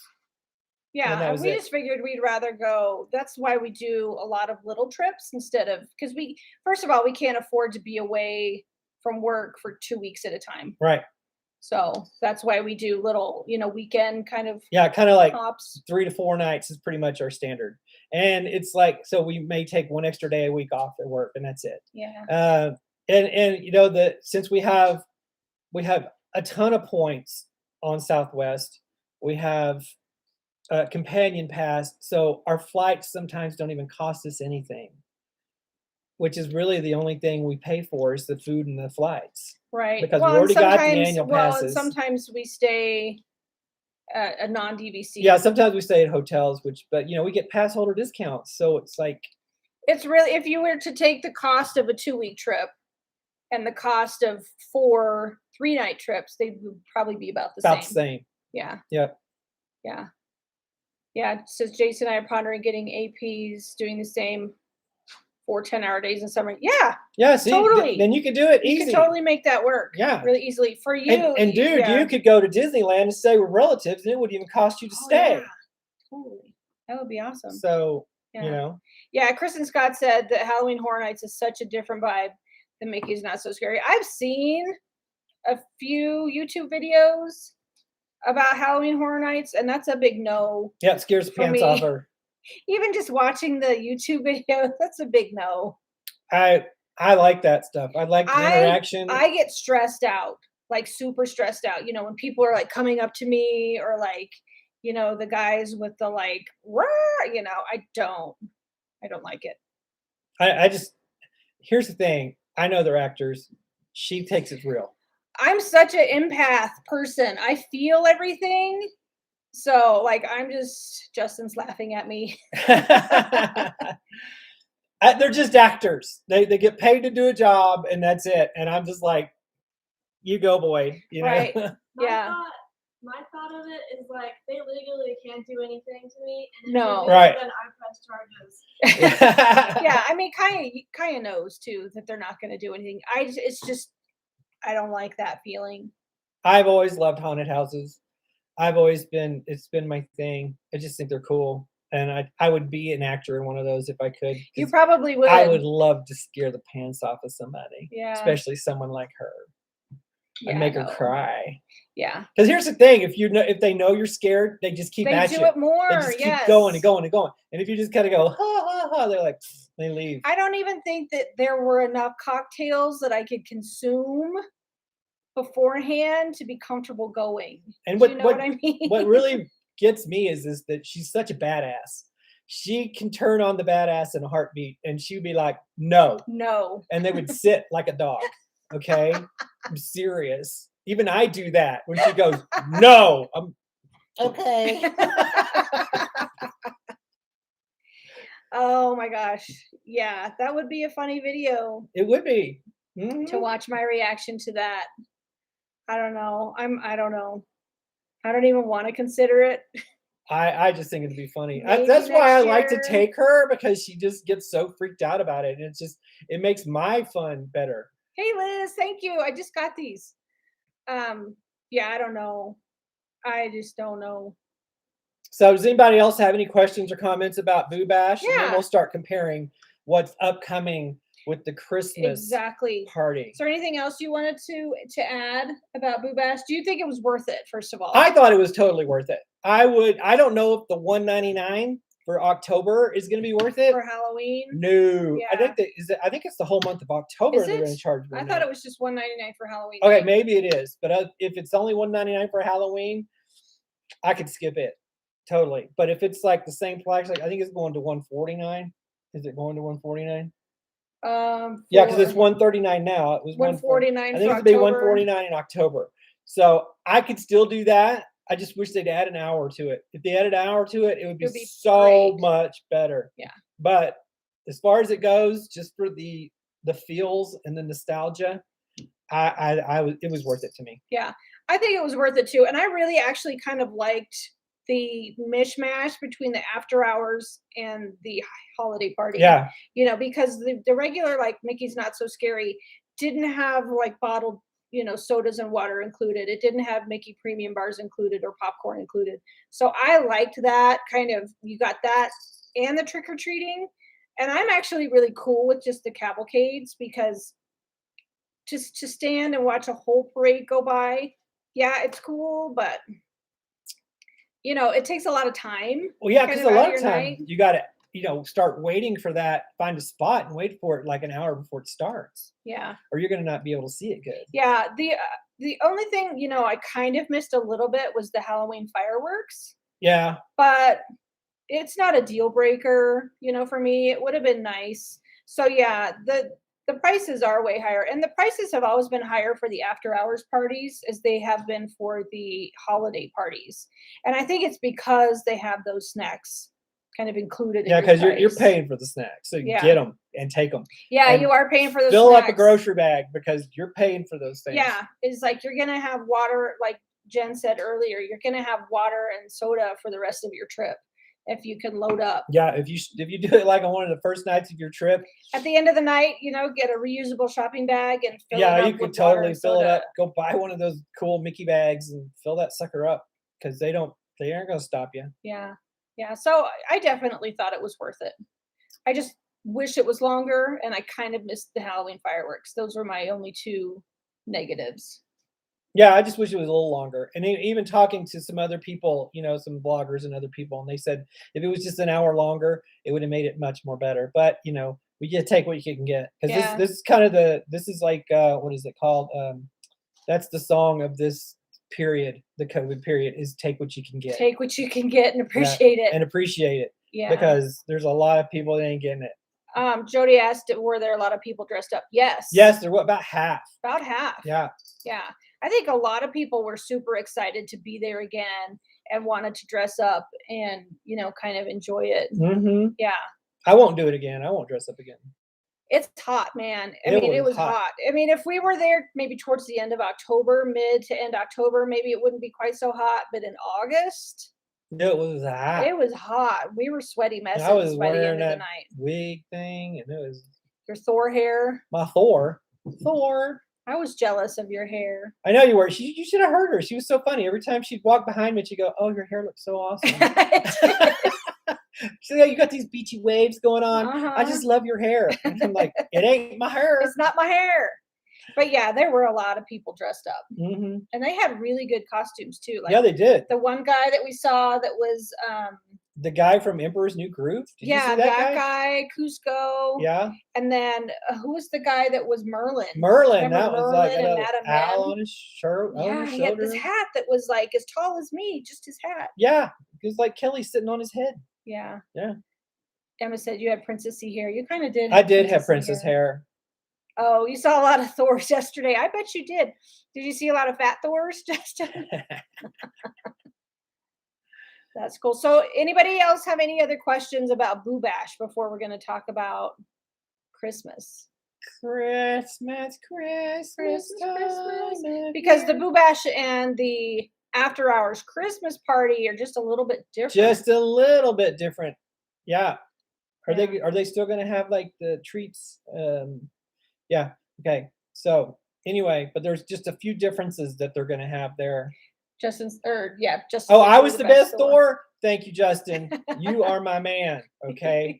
Yeah, and we just figured we'd rather go. That's why we do a lot of little trips instead of, because first of all, we can't afford to be away from work for 2 weeks at a time. Right. So that's why we do little, weekend kind of. Yeah, kind of like hops. 3 to 4 nights is pretty much our standard. And it's like, so we may take one extra day a week off at work, and that's it. Yeah. And you know, since we have a ton of points on Southwest, we have a companion pass, so our flights sometimes don't even cost us anything, which is really the only thing we pay for is the food and the flights. Right. Because well, we already got the sometimes- annual well, and passes. sometimes we stay at a non-DVC. Yeah, sometimes we stay at hotels, but you know, we get pass holder discounts, so it's like, It's really, if you were to take the cost of a 2-week trip and the cost of 4 3-night trips, they would probably be about the same. Yeah. Yep. Yeah. Yeah. It says Jason and I are pondering getting APs doing the same 4 10-hour days in summer. Yeah. Yeah, see, Totally. then you could do it You easy. could totally make that work. Yeah. Really easily for you. And dude, yeah. you could go to Disneyland and stay with relatives, and it wouldn't even cost you to Oh, stay. yeah. Totally. That would be awesome. So, Yeah. you know. Yeah, Kristen Scott said that Halloween Horror Nights is such a different vibe than Mickey's Not So Scary. I've seen a few YouTube videos about Halloween Horror Nights, and that's a big no. Yeah, it scares the For pants me. off her. Even just watching the YouTube video, that's a big no. I like that stuff. I like the interaction. I get stressed out, like super stressed out. You know, when people are like coming up to me or like, you know, the guys with the like, rah, you know, I don't like it. I just, here's the thing. I know they're actors. She takes it real. I'm such an empath person. I feel everything. So like, Justin's laughing at me. They're just actors. They get paid to do a job, and that's it. And I'm just like, you go, boy. You know? Right. My thought of it is like they legally can't do anything to me, and if No. they do, Right. then I press charges. Yeah, I mean, Kaya knows too that they're not going to do anything. I don't like that feeling. I've always loved haunted houses. It's been my thing. I just think they're cool. And I would be an actor in one of those if I could. You probably would. I would love to scare the pants off of somebody. Yeah. Especially someone like her. Yeah, And make I her know. cry. Yeah. Because here's the thing: if they know you're scared, they just keep They at do you. it more. They just Yes. keep going and going and going. And if you just kind of go ha ha ha, they're like, they leave. I don't even think that there were enough cocktails that I could consume beforehand to be comfortable going. And Do you know what I mean? what really gets me is that she's such a badass. She can turn on the badass in a heartbeat, and she'd be like, no. No. And they would sit like a dog. Okay? I'm serious. Even I do that when she goes, no. I'm okay. Oh my gosh. Yeah, that would be a funny video It would be. to watch my reaction to that. I don't know. I don't know. I don't even want to consider it. I just think it'd be funny. Maybe That's why I next like to year. take her, because she just gets so freaked out about it. And it makes my fun better. Hey Liz, thank you. I just got these. Yeah, I don't know. I just don't know. So does anybody else have any questions or comments about Boo Bash? And then Yeah. we'll start comparing what's upcoming with the Christmas Exactly. party. Is there anything else you wanted to add about Boo Bash? Do you think it was worth it, first of all? I thought it was totally worth it. I don't know if the $199 for October is going to be worth it. For Halloween? No, Yeah. I think it's the whole month of October Is they're going it? to charge. I $199. thought it was just $199 for Halloween. Okay, night. maybe it is, but if it's only $199 for Halloween, I could skip it totally. But if it's like the same price, like I think it's going to $149. Is it going to $149? Yeah, because it's $139 now. It was $149. I think it's be $149 in October. So I could still do that. I just wish they'd add an hour to it. If they added an hour to it, it would be so great. much better. Yeah. But as far as it goes, just for the feels and the nostalgia, it was worth it to me. Yeah, I think it was worth it too. And I really actually kind of liked the mishmash between the after hours and the holiday party. Yeah. You know, because the regular, like Mickey's Not So Scary, didn't have like bottled, you know, sodas and water included. It didn't have Mickey premium bars included or popcorn included. So I liked that kind of, you got that and the trick-or-treating. And I'm actually really cool with just the cavalcades, because just to stand and watch a whole parade go by, yeah, it's cool, but you know, it takes a lot of time. Well, yeah, kind because of a out lot of of your time night. you got to start waiting for that, find a spot and wait for it like an hour before it starts. Yeah. Or you're going to not be able to see it good. Yeah. The only thing, I kind of missed a little bit was the Halloween fireworks. Yeah. But it's not a deal breaker, for me. It would have been nice. So yeah, the prices are way higher, and the prices have always been higher for the after hours parties as they have been for the holiday parties. And I think it's because they have those snacks kind of included. Yeah, because you're price. paying for the snacks, so you get them and take them. Yeah, and you are paying for those. Fill snacks. up a grocery bag because you're paying for those things. Yeah, it's like you're gonna have water, like Jen said earlier. You're gonna have water and soda for the rest of your trip if you can load up. Yeah, if you do it like on one of the first nights of your trip. At the end of the night, get a reusable shopping bag and fill it up. Yeah, you could totally fill it up. Go buy one of those cool Mickey bags and fill that sucker up because they aren't gonna stop you. Yeah. Yeah. So I definitely thought it was worth it. I just wish it was longer, and I kind of missed the Halloween fireworks. Those were my only two negatives. Yeah, I just wish it was a little longer. And even talking to some other people, some bloggers and other people, and they said if it was just an hour longer, it would have made it much more better. But we just take what you can get because this is kind of this is like what is it called? That's the song of this period, the COVID period, is take what you can get. Take what you can get and appreciate it. And appreciate it. Yeah. Because there's a lot of people that ain't getting it. Jody asked, were there a lot of people dressed up? Yes. Yes, there were about half. About half. Yeah. Yeah. I think a lot of people were super excited to be there again and wanted to dress up and, kind of enjoy it. Mm-hmm. Yeah. I won't do it again. I won't dress up again. It's hot, man. It was hot. I mean, if we were there maybe towards the end of October, mid to end October, maybe it wouldn't be quite so hot. But in August, it was hot. It was hot. We were sweaty messes by the end of the night. Wig thing, and it was your Thor hair. My Thor. I was jealous of your hair. I know you were. You should have heard her. She was so funny. Every time she'd walk behind me, she'd go, "Oh, your hair looks so awesome." She's like, "You got these beachy waves going on. I just love your hair." And I'm like, "It ain't my hair. It's not my hair." But yeah, there were a lot of people dressed up, and they had really good costumes too. Like, yeah, they did. The one guy that we saw that was the guy from Emperor's New Groove. Did you see that guy, Cusco. Yeah. And then who was the guy that was Merlin? Merlin, that was like an owl on his shirt. Yeah, he had this hat that was like as tall as me, just his hat. Yeah, it was like Kelly sitting on his head. Yeah. Yeah. Emma said you had princessy hair. You kind of did. I did have princess hair. Oh, you saw a lot of Thors yesterday. I bet you did. Did you see a lot of fat Thors, Justin? That's cool. So anybody else have any other questions about Boo Bash before we're going to talk about Christmas? Christmas. Because the Boo Bash and the after hours Christmas party are just a little bit different. Just a little bit different. Yeah. Are they still going to have like the treats? Yeah. Okay. So anyway, but there's just a few differences that they're going to have there. Justin. Oh, I was the best Thor. Thank you, Justin. You are my man. Okay.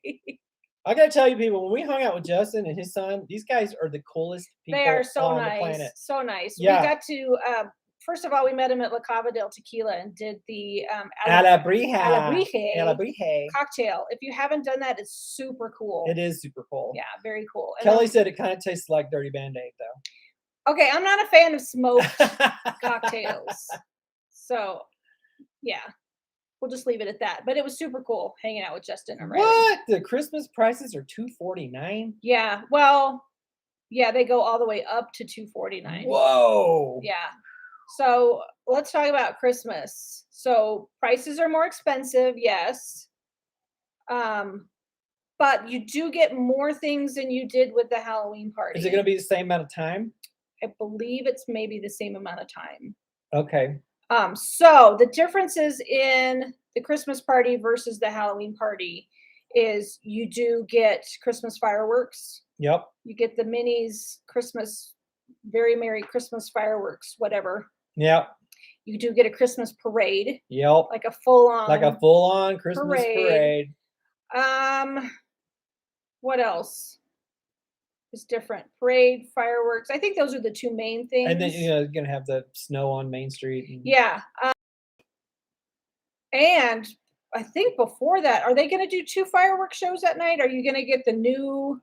I gotta tell you, people, when we hung out with Justin and his son, these guys are the coolest people they are so on nice. the planet. So nice. Yeah. We got to first of all, we met him at La Cava del Tequila and did the Alebrije cocktail. If you haven't done that, it's super cool. It is super cool. Yeah, very cool. And Kelly said it kind of tastes like Dirty Band-Aid, though. Okay, I'm not a fan of smoked cocktails. So, yeah, we'll just leave it at that. But it was super cool hanging out with Justin and Riley. What? The Christmas prices are $249? Yeah, well, yeah, they go all the way up to $249. Whoa. Yeah. So let's talk about Christmas. So prices are more expensive, yes. But you do get more things than you did with the Halloween party. Is it going to be the same amount of time? I believe it's maybe the same amount of time. Okay. So the differences in the Christmas party versus the Halloween party is you do get Christmas fireworks. Yep. You get the minis Christmas, very Merry Christmas fireworks, whatever. Yep. You do get a Christmas parade. Yep. Like a full-on Christmas parade. What else is different? Parade, fireworks. I think those are the two main things. And then you're gonna have the snow on Main Street. Yeah. And I think before that, are they going to do 2 fireworks shows that night? Are you going to get the new,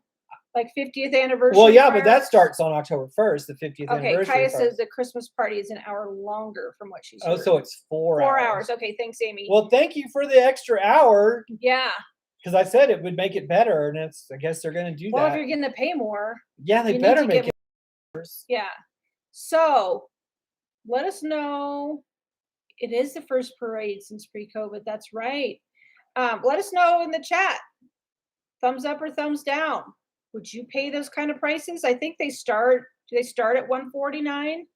like 50th anniversary? Well, yeah, but that fireworks? starts on October 1st, the 50th Okay, anniversary. Kaya says the Christmas party is an hour longer from what she's Oh, heard. so it's 4 4 hours. hours. Okay, thanks, Amy. Well, thank you for the extra hour. Yeah. Because I said it would make it better, and I guess they're going to do Well, that. if you're getting to pay more. Yeah, they you better need to make get it. Yeah. So let us know. It is the first parade since pre-COVID. That's right. Let us know in the chat. Thumbs up or thumbs down. Would you pay those kind of prices? I think they start. Do they start at $149?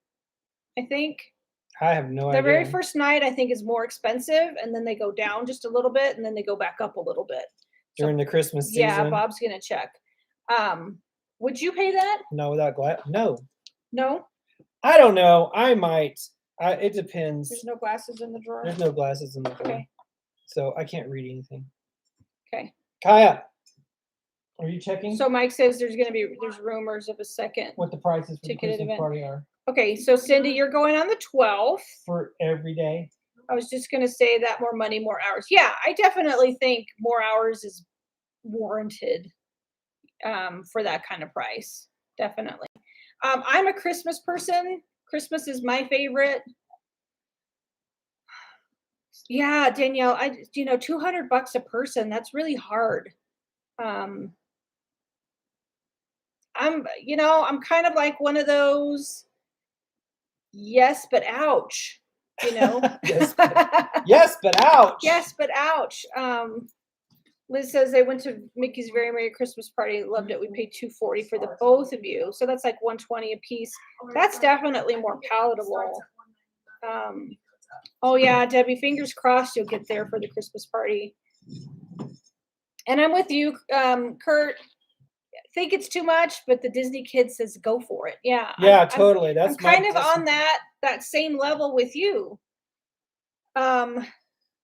I think. I have no idea. The very first night, I think, is more expensive, and then they go down just a little bit, and then they go back up a little bit. During the Christmas season? Yeah, Bob's gonna check. Would you pay that? No, without glass. No. No? I don't know. I might. It depends. There's no glasses in the drawer? There's no glasses in the drawer. Okay. So I can't read anything. Okay. Kaya, are you checking? So Mike says there's rumors of a second. What the prices for the ticketed Christmas event. party are. Okay, so Cindy, you're going on the 12th. For every day? I was just going to say that more money, more hours. Yeah, I definitely think more hours is warranted for that kind of price. Definitely. I'm a Christmas person. Christmas is my favorite. Yeah, Danielle, $200 a person. That's really hard. I'm kind of like one of those, yes, but ouch, Yes, but ouch. Yes, but ouch. Liz says they went to Mickey's Very Merry Christmas Party. Loved it. We paid $240 for the both of you. So that's like $120 a piece. That's definitely more palatable. Oh yeah, Debbie, fingers crossed you'll get there for the Christmas party. And I'm with you, Kurt. Think it's too much, but the Disney kid says go for it. Yeah. Yeah, totally. That's I'm kind of on that same level with you.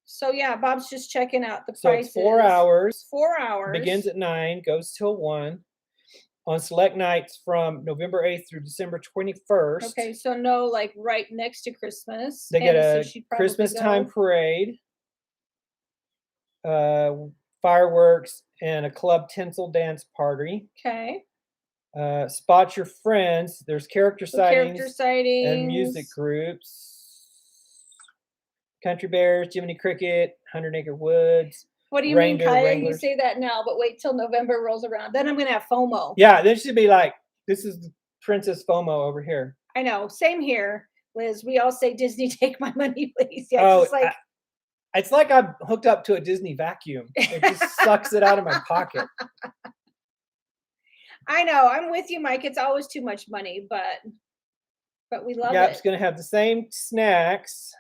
So yeah, Bob's just checking out the prices. It's 4 hours. 4 hours. Begins at 9, goes till 1. On select nights from November 8th through December 21st. Okay, so no, like right next to Christmas. They get a Christmas time parade, fireworks, and a club tinsel dance party. Okay. Spot your friends. There's character sightings and music groups. Country Bears, Jiminy Cricket, 100 Acre Woods. What do you mean, Kaya? You say that now, but wait till November rolls around. Then I'm going to have FOMO. Yeah, there should be like, this is Princess FOMO over here. I know. Same here, Liz. We all say, Disney, take my money, please. Yeah, it's like I'm hooked up to a Disney vacuum. It just sucks it out of my pocket. I know. I'm with you, Mike. It's always too much money, but we love it. Yeah, it's going to have the same snacks.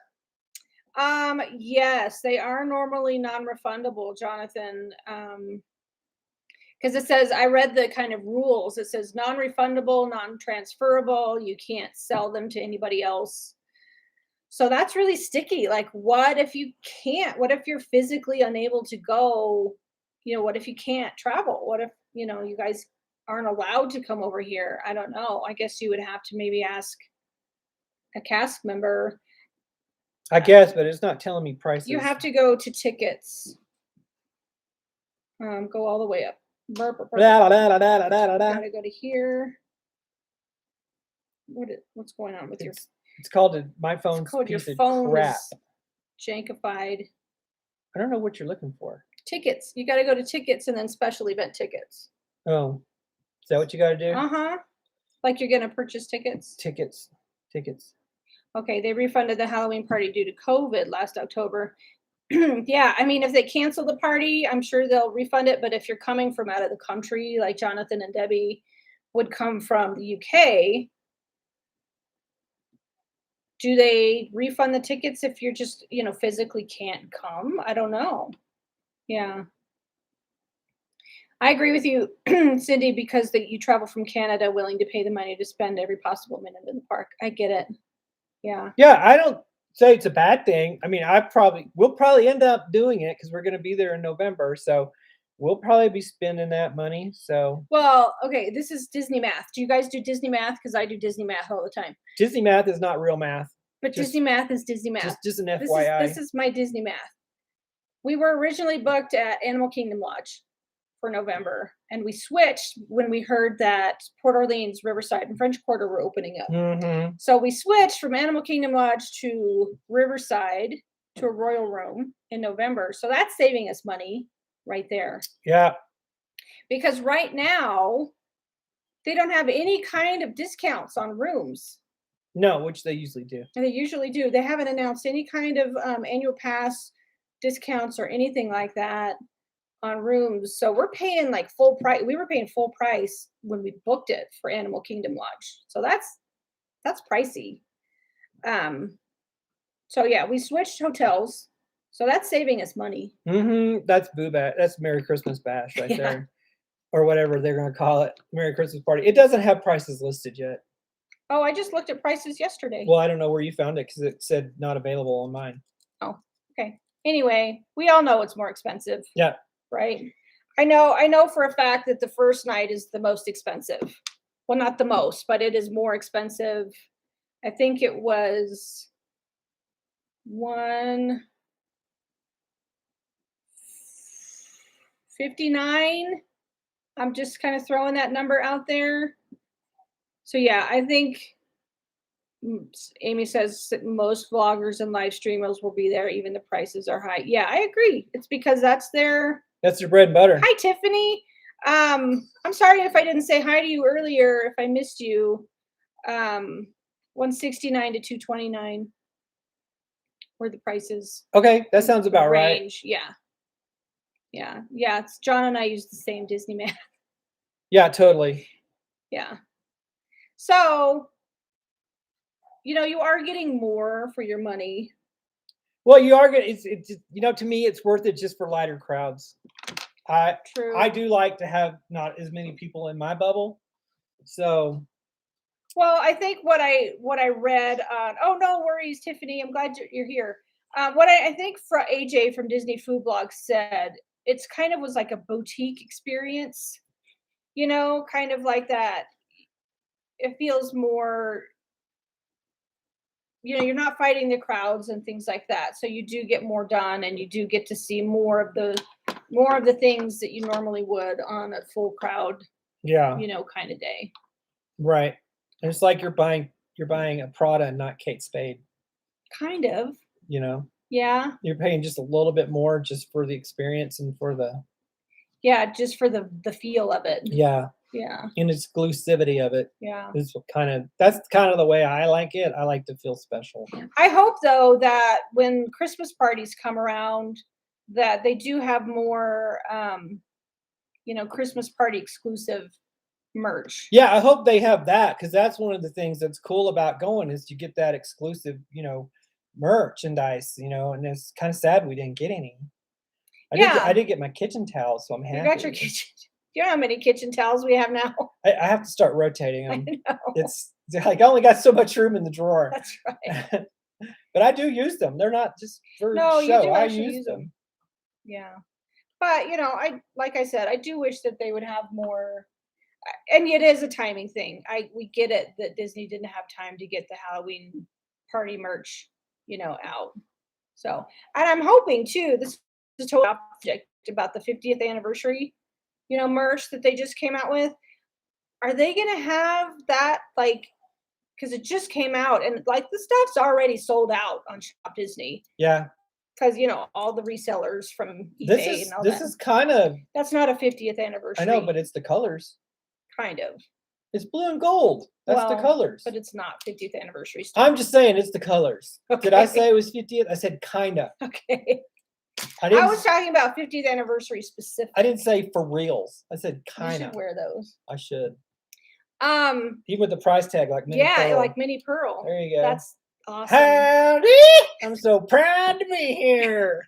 Yes, they are normally non-refundable, Jonathan. Because it says, I read the kind of rules. It says non-refundable, non-transferable. You can't sell them to anybody else. So that's really sticky. Like, what if you can't? What if you're physically unable to go? What if you can't travel? What if, you guys aren't allowed to come over here? I don't know. I guess you would have to maybe ask a cast member. I guess, but it's not telling me prices. You have to go to tickets. Go all the way up. Gotta go to here. What's going on with It's called my phone's your piece of phone crap. is jankified. I don't know what you're looking for. Tickets. You got to go to tickets and then special event tickets. Oh, is that what you got to do? Like you're going to purchase tickets? Tickets. Okay, they refunded the Halloween party due to COVID last October. Yeah, I mean, if they cancel the party, I'm sure they'll refund it. But if you're coming from out of the country, like Jonathan and Debbie would come from the UK, do they refund the tickets if you're just, physically can't come? I don't know. Yeah. I agree with you, Cindy, because you travel from Canada willing to pay the money to spend every possible minute in the park. I get it. Yeah. Yeah, I don't say it's a bad thing. I mean, we'll probably end up doing it because we're going to be there in November. So we'll probably be spending that money. So. Well, okay, this is Disney math. Do you guys do Disney math? Because I do Disney math all the time. Disney math is not real math. But Disney math is Disney math. Just an FYI. This is my Disney math. We were originally booked at Animal Kingdom Lodge for November, and we switched when we heard that Port Orleans, Riverside, and French Quarter were opening up. Mm-hmm. So we switched from Animal Kingdom Lodge to Riverside to a Royal Room in November. So that's saving us money right there. Yeah. Because right now, they don't have any kind of discounts on rooms. No, which they usually do. And they usually do. They haven't announced any kind of annual pass discounts or anything like that on rooms. So we're paying like full price. We were paying full price when we booked it for Animal Kingdom Lodge. So that's pricey. So yeah, we switched hotels. So that's saving us money. Mm-hmm. That's Boo Bash. That's Merry Christmas Bash right there. Or whatever they're going to call it. Merry Christmas Party. It doesn't have prices listed yet. Oh, I just looked at prices yesterday. Well, I don't know where you found it because it said not available on mine. Oh, okay. Anyway, we all know it's more expensive. Yeah. Right. I know for a fact that the first night is the most expensive. Well, not the most, but it is more expensive. I think it was $159. I'm just kind of throwing that number out there. So yeah, I think Amy says most vloggers and live streamers will be there, even the prices are high. Yeah, I agree. It's because that's their bread and butter. Hi, Tiffany. I'm sorry if I didn't say hi to you earlier, if I missed you. 169 to 229 were the prices. Okay, that sounds about right. Yeah. It's John and I use the same Disney math. Yeah, totally. Yeah. So, you are getting more for your money. Well, you are getting. It's to me, it's worth it just for lighter crowds. True. I do like to have not as many people in my bubble. So. Well, I think what I read on. Oh, no worries, Tiffany. I'm glad you're here. What I think AJ from Disney Food Blog said, it's kind of was like a boutique experience. Kind of like that. It feels more. You're not fighting the crowds and things like that, so you do get more done, and you do get to see more of the things that you normally would on a full crowd. Yeah. Kind of day. Right. And it's like you're buying a Prada and not Kate Spade. Kind of. Yeah. You're paying just a little bit more just for the experience and for the. Yeah, just for the feel of it. Yeah. Yeah. And exclusivity of it. Yeah. That's kind of the way I like it. I like to feel special. I hope though that when Christmas parties come around, that they do have more, Christmas party exclusive merch. Yeah, I hope they have that, because that's one of the things that's cool about going is you get that exclusive, merchandise, and it's kind of sad we didn't get any. I did get my kitchen towels, so I'm happy. You got your kitchen. You know how many kitchen towels we have now? I have to start rotating them. I know. It's like I only got so much room in the drawer. That's right. But I do use them. They're not just for show. You do I actually use them. Yeah. But, like I said, I do wish that they would have more. And it is a timing thing. We get it that Disney didn't have time to get the Halloween party merch, out. So, and I'm hoping too, this is a total object about the 50th anniversary, merch that they just came out with. Are they going to have that, because it just came out and the stuff's already sold out on Shop Disney. Yeah. Because, all the resellers from eBay and all that. This is kind of. That's not a 50th anniversary. I know, but it's the colors. Kind of. It's blue and gold. That's the colors. But it's not 50th anniversary stuff. I'm just saying it's the colors. Okay. Did I say it was 50th? I said kinda. Okay. I was talking about 50th anniversary specific. I didn't say for reals. I said kinda. You should wear those. I should. Even with the price tag, like Minnie Pearl. Yeah, like Minnie Pearl. There you go. That's awesome. Howdy! I'm so proud to be here.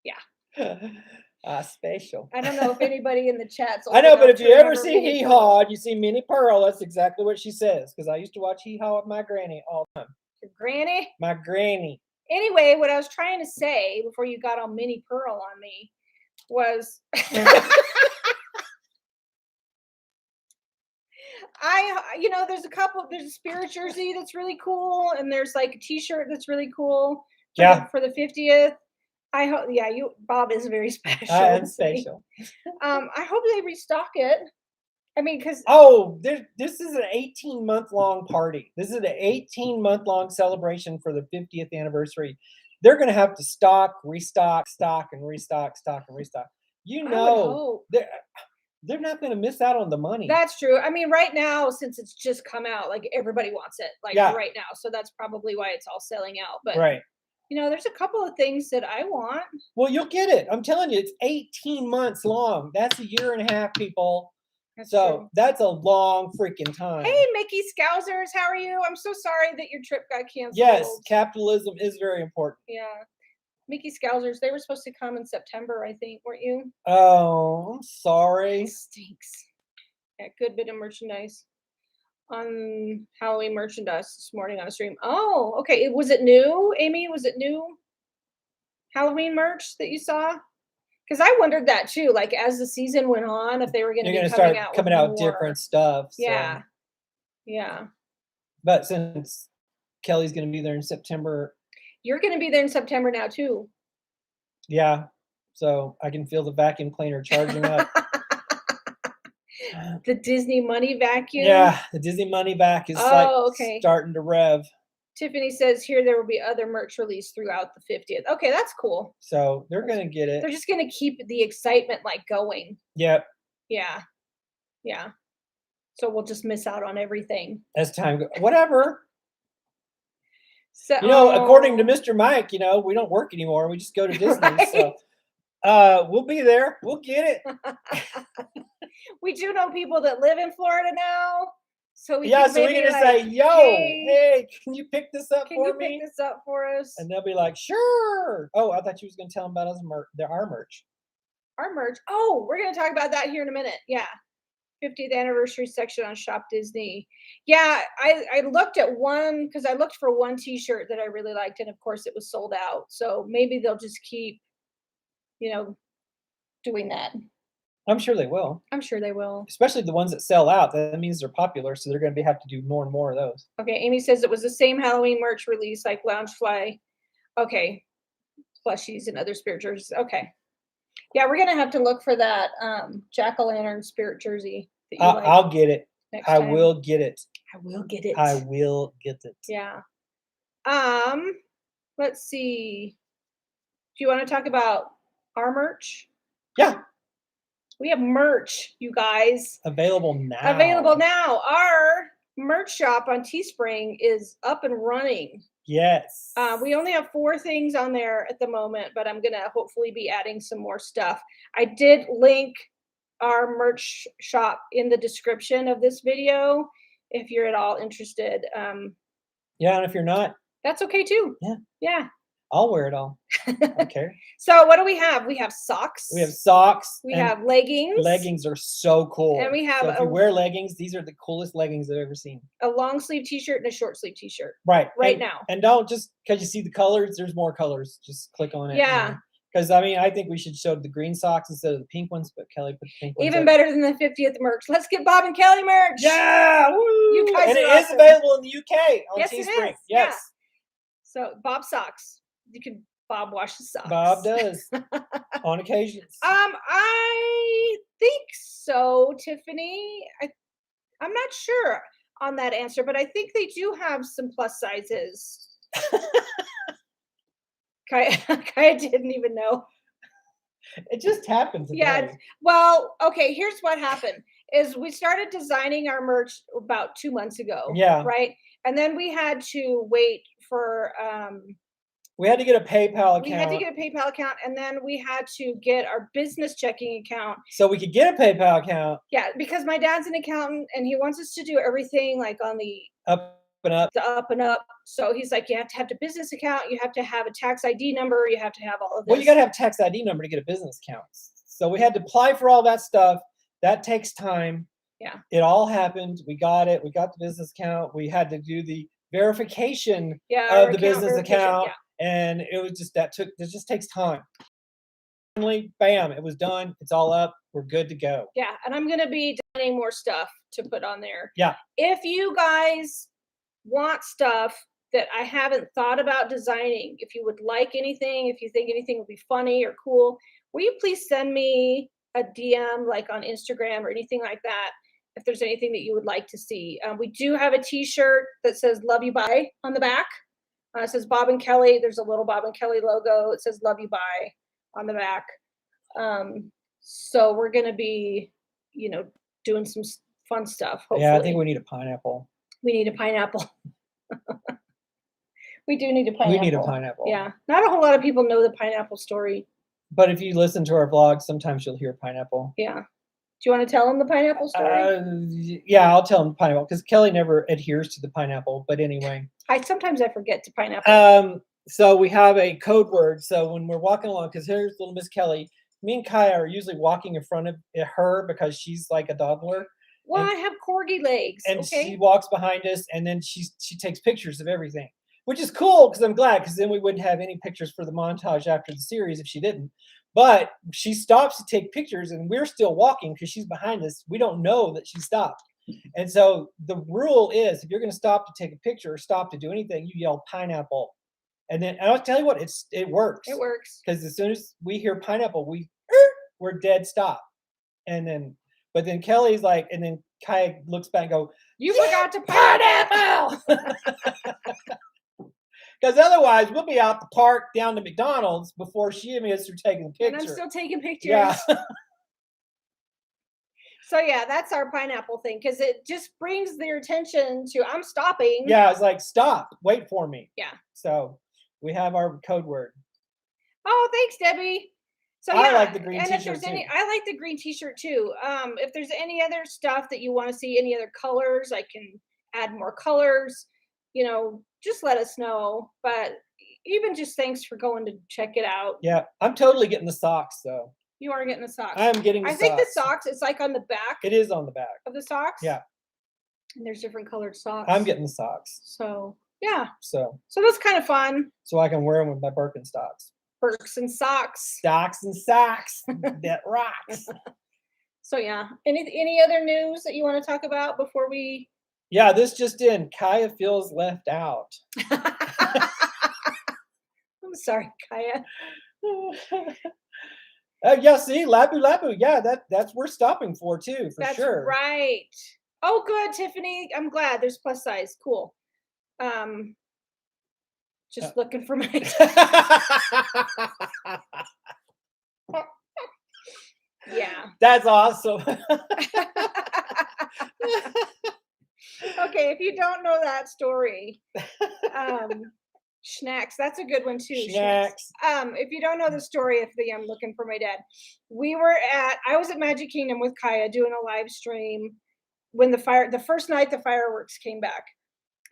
Yeah. Special. I don't know if anybody in the chat's. I know, but if you ever see Hee Haw, you see Minnie Pearl. That's exactly what she says. Because I used to watch Hee Haw with my granny all the time. Your granny? My granny. Anyway, what I was trying to say before you got on Minnie Pearl on me was there's a spirit jersey that's really cool, and there's like a t-shirt that's really cool. for the 50th. I hope, yeah, Bob is very special. I am special. I hope they restock it. I mean, because this is an 18-month-long party. This is an 18-month-long celebration for the 50th anniversary. They're going to have to restock, stock, and restock. They're not going to miss out on the money. That's true. I mean, right now, since it's just come out, like everybody wants it, right now. So that's probably why it's all selling out. But right. There's a couple of things that I want. Well, you'll get it. I'm telling you, it's 18 months long. That's a year and a half, people. That's true. That's a long freaking time. Hey, Mickey Scousers, how are you? I'm so sorry that your trip got canceled. Yes, capitalism is very important. Yeah. Mickey Scousers, they were supposed to come in September, I think, weren't you? Oh, I'm sorry. It stinks. Yeah, good bit of merchandise on Halloween merchandise this morning on a stream. Oh, okay. Was it new, Amy? Was it new Halloween merch that you saw? Because I wondered that too. Like as the season went on, if they were going to be coming out with different stuff. So. Yeah, yeah. But since Kelly's going to be there in September, you're going to be there in September now too. Yeah, so I can feel the vacuum cleaner charging up. The Disney money vacuum. Yeah, the Disney money vac is starting to rev. Tiffany says here there will be other merch released throughout the 50th. Okay, that's cool. So they're going to get it. They're just going to keep the excitement going. Yep. Yeah. Yeah. So we'll just miss out on everything. As time goes. Whatever. So, according to Mr. Mike, we don't work anymore. We just go to Disney. Right? So we'll be there. We'll get it. We do know people that live in Florida now. So we can just say, yo, hey, can you pick this up for me? Can you pick this up for us? And they'll be like, sure. Oh, I thought you was going to tell them about our merch. Our merch. Oh, we're going to talk about that here in a minute. Yeah. 50th anniversary section on Shop Disney. Yeah, I looked at one because I looked for one t-shirt that I really liked, and of course it was sold out. So maybe they'll just keep, doing that. I'm sure they will. I'm sure they will. Especially the ones that sell out. That means they're popular, so they're going to have to do more and more of those. Okay, Amy says it was the same Halloween merch release like Loungefly. Okay, plushies and other spirit jerseys. Okay. Yeah, we're going to have to look for that jack-o'-lantern spirit jersey. That you I'll get it. I will get it. I will get it. I will get it. Yeah. Let's see. Do you want to talk about our merch? Yeah. We have merch, you guys. Available now. Our merch shop on Teespring is up and running. Yes. We only have 4 things on there at the moment, but I'm going to hopefully be adding some more stuff. I did link our merch shop in the description of this video if you're at all interested. Yeah, and if you're not, that's okay too. Yeah. Yeah. I'll wear it all. Okay. So what do we have? We have socks. We have socks. We have leggings. Leggings are so cool. And we have if you wear leggings, these are the coolest leggings I've ever seen. A long sleeve t-shirt and a short sleeve t-shirt. Right. Now. And don't just because you see the colors, there's more colors. Just click on it. Yeah. Because I think we should show the green socks instead of the pink ones, but Kelly put the pink ones. Even better than the 50th merch. Let's get Bob and Kelly merch. Yeah. Woo! You guys and it awesome. Is available in the UK on yes, Teespring. It is. Yes. Yeah. So Bob socks. You can Bob wash the socks. Bob does on occasions. I think so, Tiffany. I'm not sure on that answer, but I think they do have some plus sizes. Kaya didn't even know. It just happened today. Yeah. Well, okay, here's what happened is we started designing our merch about 2 months ago. Yeah. Right. And then we had to wait for we had to get a PayPal account. We had to get a PayPal account, and then we had to get our business checking account. So we could get a PayPal account. Yeah, because my dad's an accountant, and he wants us to do everything like on the up and up. The up and up. So he's like, you have to have the business account, you have to have a tax ID number, you have to have all of this. Well, you got to have tax ID number to get a business account. So we had to apply for all that stuff. That takes time. Yeah. It all happened. We got it. We got the business account. We had to do the verification of the business account. Yeah. And it was just it just takes time. Finally, bam, it was done. It's all up. We're good to go. Yeah, and I'm going to be designing more stuff to put on there. Yeah. If you guys want stuff that I haven't thought about designing. If you would like anything, if you think anything would be funny or cool, will you please send me a DM like on Instagram or anything like that? If there's anything that you would like to see, we do have a T-shirt that says "Love You Bye" on the back. It says Bob and Kelly. There's a little Bob and Kelly logo. It says "Love You Bye" on the back. So we're gonna be, doing some fun stuff. Hopefully. Yeah, I think we need a pineapple. We need a pineapple. We do need a pineapple. We need a pineapple. Yeah, not a whole lot of people know the pineapple story. But if you listen to our vlog, sometimes you'll hear pineapple. Yeah. Do you want to tell them the pineapple story? Yeah, I'll tell them pineapple because Kelly never adheres to the pineapple. But anyway, sometimes I forget to pineapple. So we have a code word. So when we're walking along, because here's little Miss Kelly, me and Kaya are usually walking in front of her because she's like a toddler. Well, I have corgi legs. And okay? she walks behind us, and then she takes pictures of everything, which is cool because I'm glad, because then we wouldn't have any pictures for the montage after the series if she didn't. But she stops to take pictures, and we're still walking because she's behind us. We don't know that she stopped. And so the rule is, if you're going to stop to take a picture or stop to do anything, you yell pineapple. And then I'll tell you what, it works. It works. Because as soon as we hear pineapple, we're dead stop. But then Kelly's like, and then Kaya looks back and go, "You forgot to pineapple!" Because otherwise we'll be out the park down to McDonald's before she and me are taking the picture. And I'm still taking pictures. Yeah. So yeah, that's our pineapple thing, because it just brings their attention to I'm stopping. Yeah, it's like, stop, wait for me. Yeah. So we have our code word. Oh, thanks, Debbie. So yeah, I like the green and t-shirt if there's too. I like the green t-shirt too. If there's any other stuff that you want to see, any other colors, I can add more colors. Just let us know. But even just thanks for going to check it out. Yeah, I'm totally getting the socks though. You are getting the socks. I'm getting the I socks. think the socks, it's like on the back. It is on the back of the socks. Yeah. And there's different colored socks. I'm getting the socks. So yeah. So that's kind of fun. So I can wear them with my Birkenstocks. Birks and socks. Stocks and socks. That rocks. So yeah. Any other news that you want to talk about before we? Yeah, this just in. Kaya feels left out. I'm sorry, Kaya. Yeah, see, Labu Labu. Yeah, that's we're stopping for too, for sure. That's right. Oh, good, Tiffany. I'm glad there's plus size. Cool. Just looking for my. Yeah. That's awesome. Okay, if you don't know that story, Schnacks, that's a good one too. Schnacks. If you don't know the story of the I'm looking for my dad, I was at Magic Kingdom with Kaya doing a live stream when the first night the fireworks came back.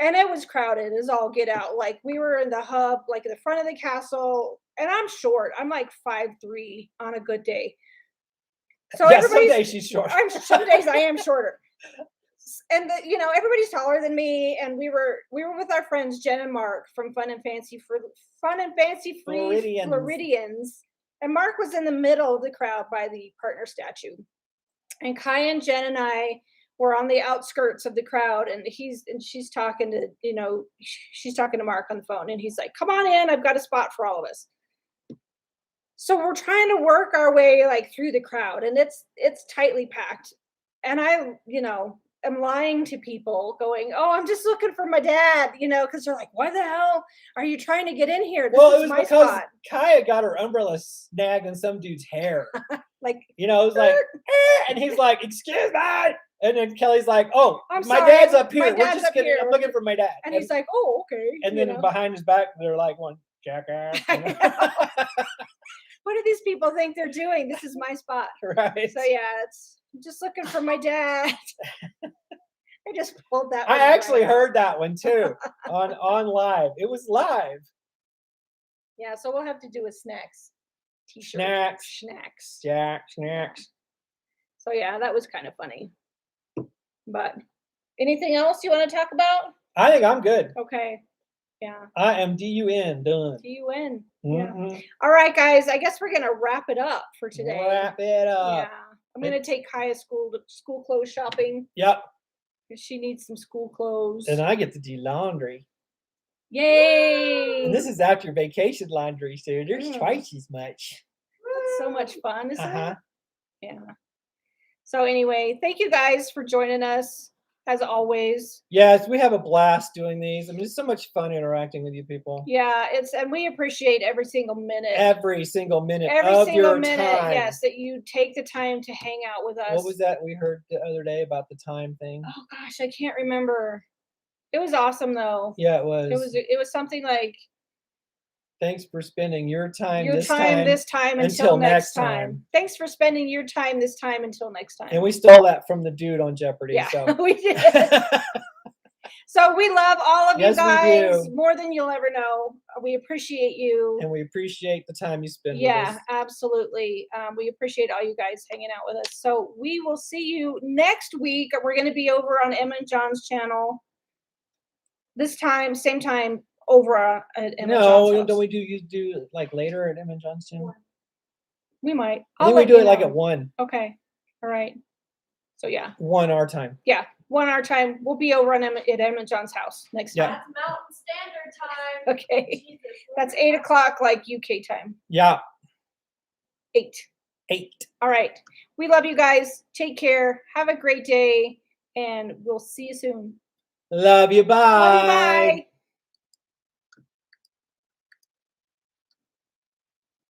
And it was crowded as all get out. Like we were in the hub, like in the front of the castle, and I'm short. I'm like 5'3" on a good day. So yeah, some days she's short. Some days I am shorter. And everybody's taller than me, and we were with our friends Jen and Mark from Fun and Fancy Floridians, and Mark was in the middle of the crowd by the partner statue, and Kaya and Jen and I were on the outskirts of the crowd, and she's talking to Mark on the phone, and he's like, "Come on in, I've got a spot for all of us." So we're trying to work our way like through the crowd, and it's tightly packed, and I'm lying to people going, "Oh, I'm just looking for my dad," because they're like, "Why the hell are you trying to get in here?" It was my because spot. Kaya got her umbrella snagged in some dude's hair. Like, it was like, and he's like, "Excuse me." And then Kelly's like, "Oh, my sorry, dad's up here. We're just kidding. I'm looking for my dad." And he's like, "Oh, okay." And then behind his back, they're like, "One jackass." What do these people think they're doing? This is my spot. Right. So yeah, I'm just looking for my dad. I just pulled that one. I actually heard that one too on live. It was live. Yeah, so we'll have to do a snacks t-shirt. Snacks. Snacks. So yeah, that was kind of funny. But anything else you want to talk about? I think I'm good. Okay. Yeah. I am DUN done. DUN. Mm-hmm. Yeah. All right, guys. I guess we're gonna wrap it up for today. Wrap it up. Yeah. I'm gonna take Kaya school clothes shopping. Yep. Because she needs some school clothes. And I get to do laundry. Yay! And this is after your vacation laundry, so there's Mm. twice as much. That's so much fun, isn't Uh-huh. it? Yeah. So anyway, thank you guys for joining us as always. Yes, we have a blast doing these. I mean, it's so much fun interacting with you people. Yeah, and we appreciate every single minute. Every single minute Every of single your minute, time. yes, that you take the time to hang out with us. What was that we heard the other day about the time thing? Oh gosh, I can't remember. It was awesome though. Yeah, it was. It was something like Thanks for spending your time this time until until next next time. time. Thanks for spending your time this time until next time. And we stole that from the dude on Jeopardy. Yeah, So. we did. So we love all of you Yes, we guys do. more than you'll ever know. We appreciate you. And we appreciate the time you spend with Yeah, us. absolutely. We appreciate all you guys hanging out with us. So we will see you next week. We're going to be over on Emma and John's channel. This time, same time, over at Emma and John's house. Don't we do like later at Emma and John's channel? We might. I think we do it like at 1. Okay. All right. So yeah. 1 our time. Yeah. 1 our time. We'll be over on at Emma and John's house next time. That's Mountain Standard Time. Okay. Jesus, That's 8 o'clock, like UK time. Yeah. 8. 8. All right. We love you guys. Take care. Have a great day. And we'll see you soon. Love you. Bye. Love you. Bye.